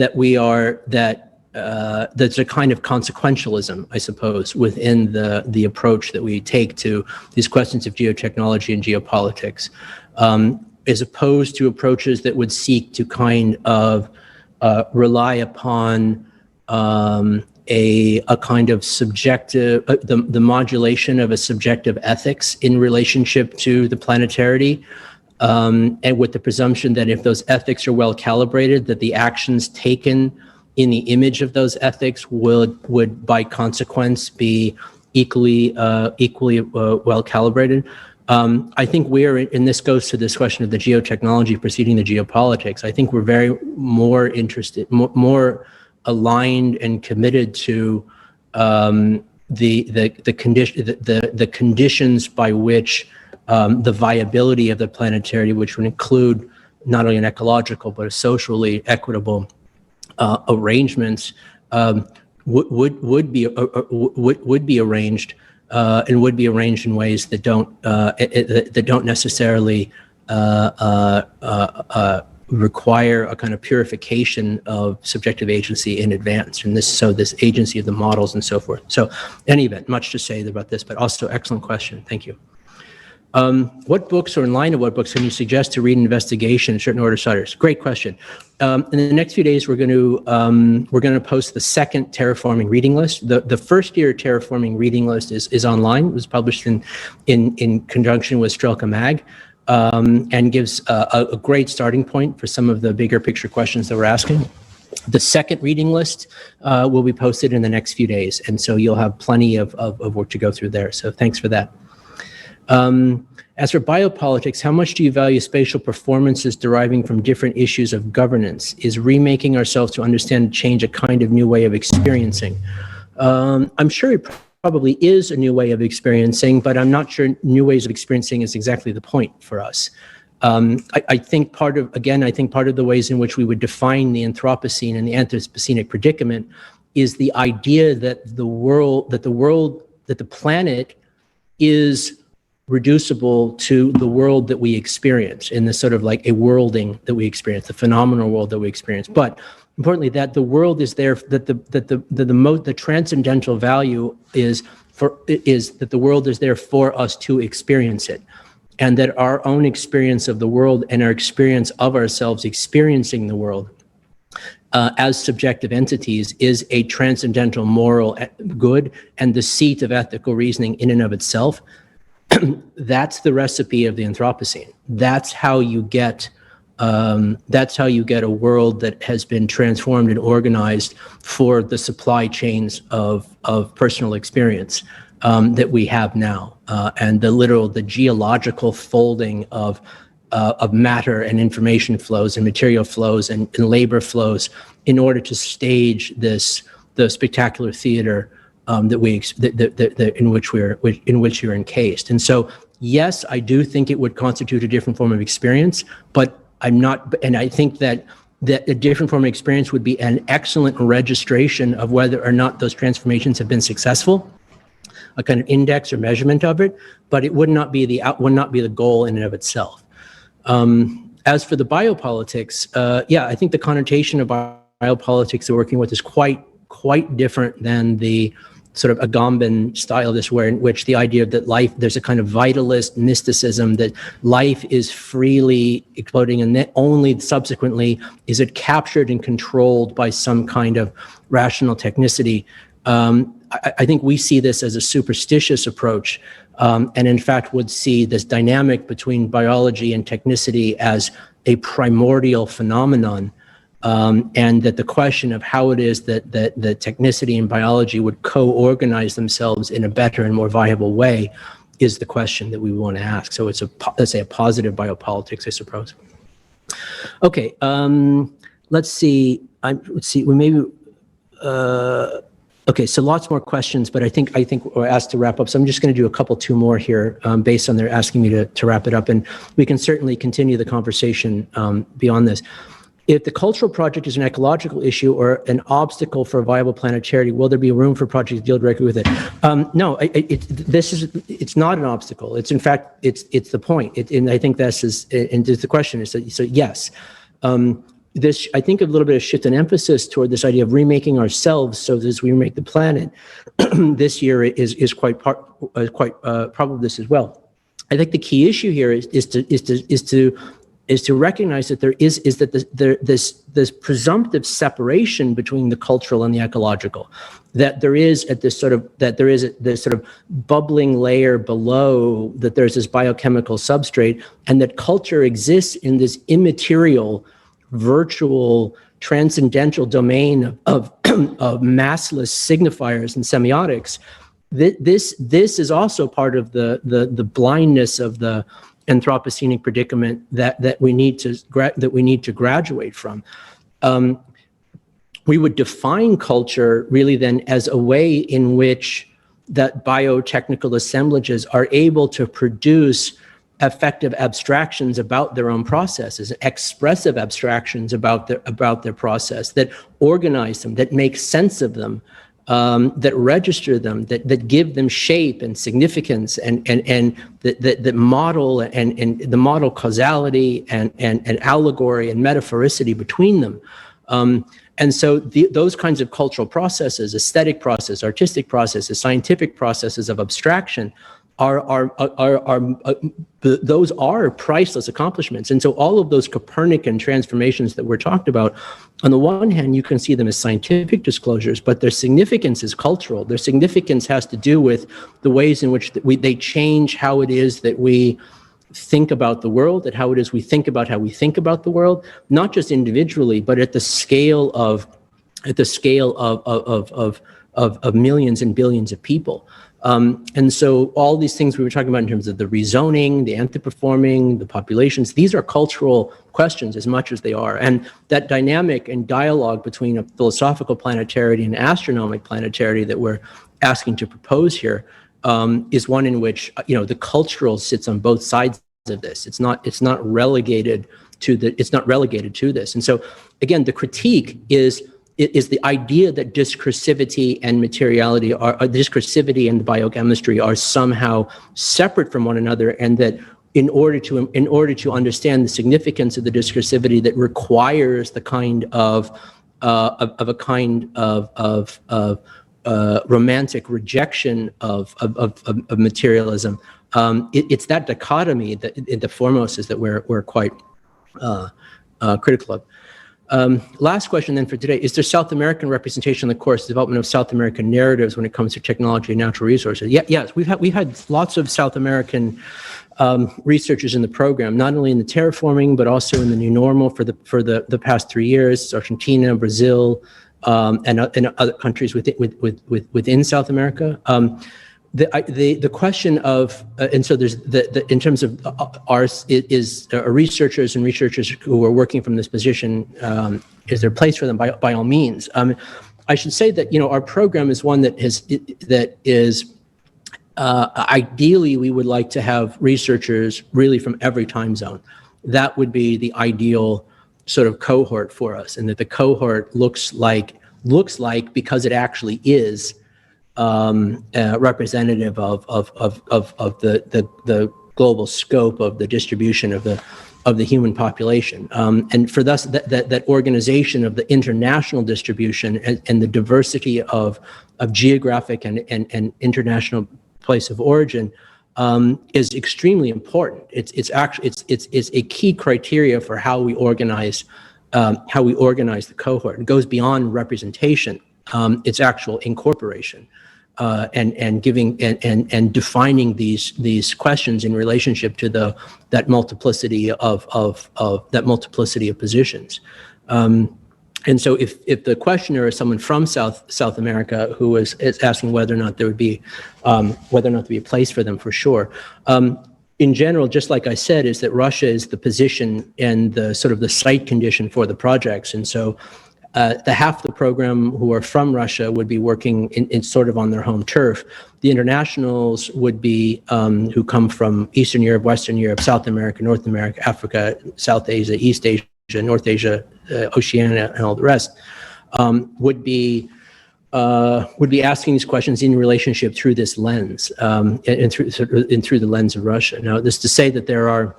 a kind of consequentialism, I suppose, within the approach that we take to these questions of geotechnology and geopolitics, as opposed to approaches that would seek to kind of rely upon a kind of subjective, the modulation of a subjective ethics in relationship to the planetarity, and with the presumption that if those ethics are well calibrated, that the actions taken in the image of those ethics would by consequence be equally well calibrated. I think and this goes to this question of the geotechnology preceding the geopolitics. I think we're very more interested, more aligned and committed to the conditions by which the viability of the planetary, which would include not only an ecological but a socially equitable arrangements, would be arranged and would be arranged in ways that don't necessarily require a kind of purification of subjective agency in advance, and this agency of the models and so forth. So, in any event, much to say about this, but also excellent question. Thank you. What books, or in line of what books, can you suggest to read in investigation in certain order studies? Great question. In the next few days, we're going to post the second Terraforming reading list. The first year Terraforming reading list is online. It was published in conjunction with Strelka Mag, and gives a great starting point for some of the bigger picture questions that we're asking. The second reading list will be posted in the next few days, and so you'll have plenty of work to go through there. So thanks for that. As for biopolitics, how much do you value spatial performances deriving from different issues of governance? Is remaking ourselves to understand and change a kind of new way of experiencing? I'm sure it probably is a new way of experiencing, but I'm not sure new ways of experiencing is exactly the point for us. I think part of the ways in which we would define the Anthropocene and the Anthropocenic predicament is the idea that the planet is reducible to the world that we experience, in this sort of like a worlding that we experience, the phenomenal world that we experience. But importantly, that the world is there, that the transcendental value is that the world is there for us to experience it, and that our own experience of the world and our experience of ourselves experiencing the world as subjective entities is a transcendental moral good and the seat of ethical reasoning in and of itself. That's the recipe of the Anthropocene. That's how you get a world that has been transformed and organized for the supply chains of personal experience that we have now, and the geological folding of matter and information flows and material flows and labor flows in order to stage the spectacular theater in which you're encased. And so, yes, I do think it would constitute a different form of experience, but I think that a different form of experience would be an excellent registration of whether or not those transformations have been successful, a kind of index or measurement of it, but it would not be the goal in and of itself. As for the biopolitics, I think the connotation of biopolitics that we're working with is quite different than the sort of Agamben style, in which the idea that life, there's a kind of vitalist mysticism that life is freely exploding, and that only subsequently is it captured and controlled by some kind of rational technicity. I think we see this as a superstitious approach, and in fact would see this dynamic between biology and technicity as a primordial phenomenon. And that the question of how it is that the technicity and biology would co-organize themselves in a better and more viable way is the question that we want to ask. So it's let's say a positive biopolitics, I suppose. Okay, let's see. Okay, so lots more questions, but I think we're asked to wrap up. So I'm just going to do two more here, based on their asking me to wrap it up, and we can certainly continue the conversation beyond this. If the cultural project is an ecological issue or an obstacle for a viable planetarity, will there be room for projects to deal directly with it? No, it's not an obstacle. It's in fact, it's the point. And I think the question is that, so yes. This, I think, a little bit of shift in emphasis toward this idea of remaking ourselves so that as we remake the planet this year is quite probably this as well. I think the key issue here is to is to recognize that this presumptive separation between the cultural and the ecological, that there is this sort of bubbling layer below, that there's this biochemical substrate, and that culture exists in this immaterial, virtual, transcendental domain of massless signifiers and semiotics. This is also part of the blindness of the Anthropocenic predicament that we need to graduate from. We would define culture really then as a way in which that biotechnical assemblages are able to produce effective abstractions about their own processes, expressive abstractions about their process, that organize them, that make sense of them, that register them, that give them shape and significance, and that model and the model causality and allegory and metaphoricity between them. And so those kinds of cultural processes, aesthetic processes, artistic processes, scientific processes of abstraction those are priceless accomplishments. And so all of those Copernican transformations that we're talked about, on the one hand, you can see them as scientific disclosures, but their significance is cultural. Their significance has to do with the ways in which they change how it is that we think about the world, and how it is we think about how we think about the world, not just individually, but at the scale of millions and billions of people. And so all these things we were talking about in terms of the rezoning, the anthropoforming, the populations, these are cultural questions as much as they are. And that dynamic and dialogue between a philosophical planetarity and astronomic planetarity that we're asking to propose here is one in which, the cultural sits on both sides of this. It's not relegated to this. And so again, the critique is the idea that discursivity and materiality discursivity and biochemistry are somehow separate from one another, and that in order to understand the significance of the discursivity that requires the kind of romantic rejection of materialism, it's that dichotomy that the foremost is that we're quite critical of. Last question then for today: is there South American representation in the course, development of South American narratives when it comes to technology and natural resources? Yes, we've had lots of South American researchers in the program, not only in the terraforming but also in the new normal for the past 3 years. Argentina, Brazil, and other countries within South America. The question of and so there's in terms of ours is researchers who are working from this position, is there a place for them? By all means. I should say that our program is one that is ideally we would like to have researchers really from every time zone. That would be the ideal sort of cohort for us, and that the cohort looks like because it actually is representative of the global scope of the distribution of the human population, and for thus that organization of the international distribution and the diversity of geographic and international place of origin is extremely important. It's a key criteria for how we organize the cohort. It goes beyond representation. It's actual incorporation. And giving and defining these questions in relationship to that multiplicity of positions. And so if the questioner is someone from South America who is asking whether or not there would be a place for them, for sure. In general, just like I said, is that Russia is the position and the sort of the site condition for the projects, and so. The half the program who are from Russia would be working in sort of on their home turf. The internationals would be who come from Eastern Europe, Western Europe, South America, North America, Africa, South Asia, East Asia, North Asia, Oceania, and all the rest, would be asking these questions in relationship through this lens, and through the lens of Russia. Now, this to say that there are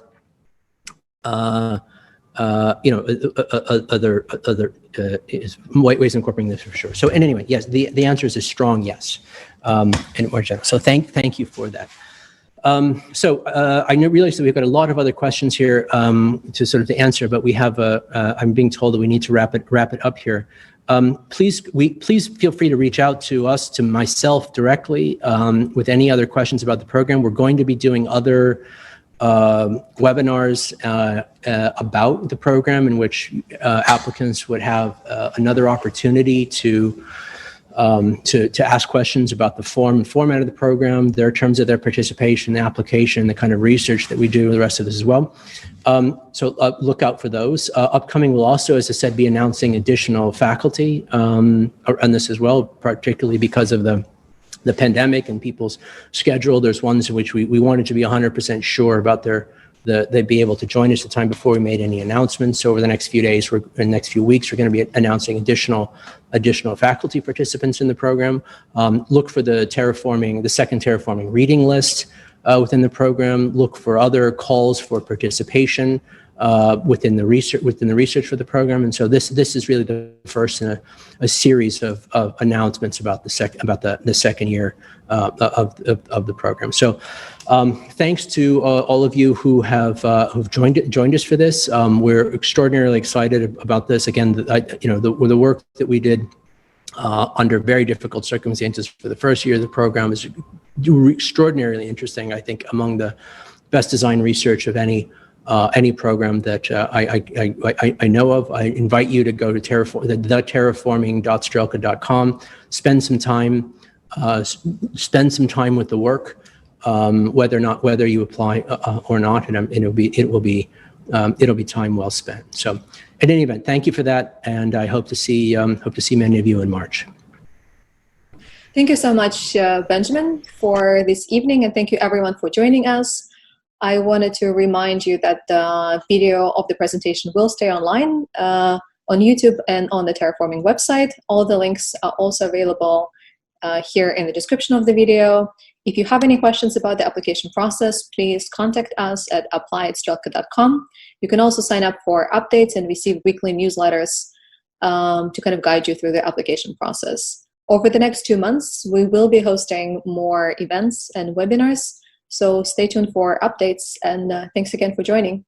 other ways of incorporating this, for sure. So, and anyway, yes, the answer is a strong yes, and more general. So thank you for that. I realize that we've got a lot of other questions here to answer, but we have I'm being told that we need to wrap it up here. Please feel free to reach out to us, to myself directly, with any other questions about the program. We're going to be doing other webinars about the program, in which applicants would have another opportunity to ask questions about the form and format of the program, their terms of their participation, the application, the kind of research that we do, the rest of this as well. Look out for those. Upcoming, we'll also, as I said, be announcing additional faculty on this as well, particularly because of the pandemic and people's schedule. There's ones in which we wanted to be 100% sure about they'd be able to join us the time before we made any announcements. So over the next few days, the next few weeks, we're going to be announcing additional faculty participants in the program. Look for the second Terraforming reading list within the program. Look for other calls for participation within the research for the program. And so this is really the first in a series of announcements about the second year of the program. So thanks to all of you who've joined us for this. We're extraordinarily excited about this. Again, the work that we did under very difficult circumstances for the first year of the program is extraordinarily interesting. I think among the best design research of any program that I know of. I invite you to go to terraforming.strelka.com. Spend some time with the work, whether you apply or not, and it'll be time well spent. So, at any event, thank you for that, and I hope to see many of you in March. Thank you so much, Benjamin, for this evening, and thank you everyone for joining us. I wanted to remind you that the video of the presentation will stay online on YouTube and on the Terraforming website. All the links are also available here in the description of the video. If you have any questions about the application process, please contact us at apply@strelka.com. You can also sign up for updates and receive weekly newsletters to kind of guide you through the application process. Over the next 2 months, we will be hosting more events and webinars. So stay tuned for updates, and thanks again for joining.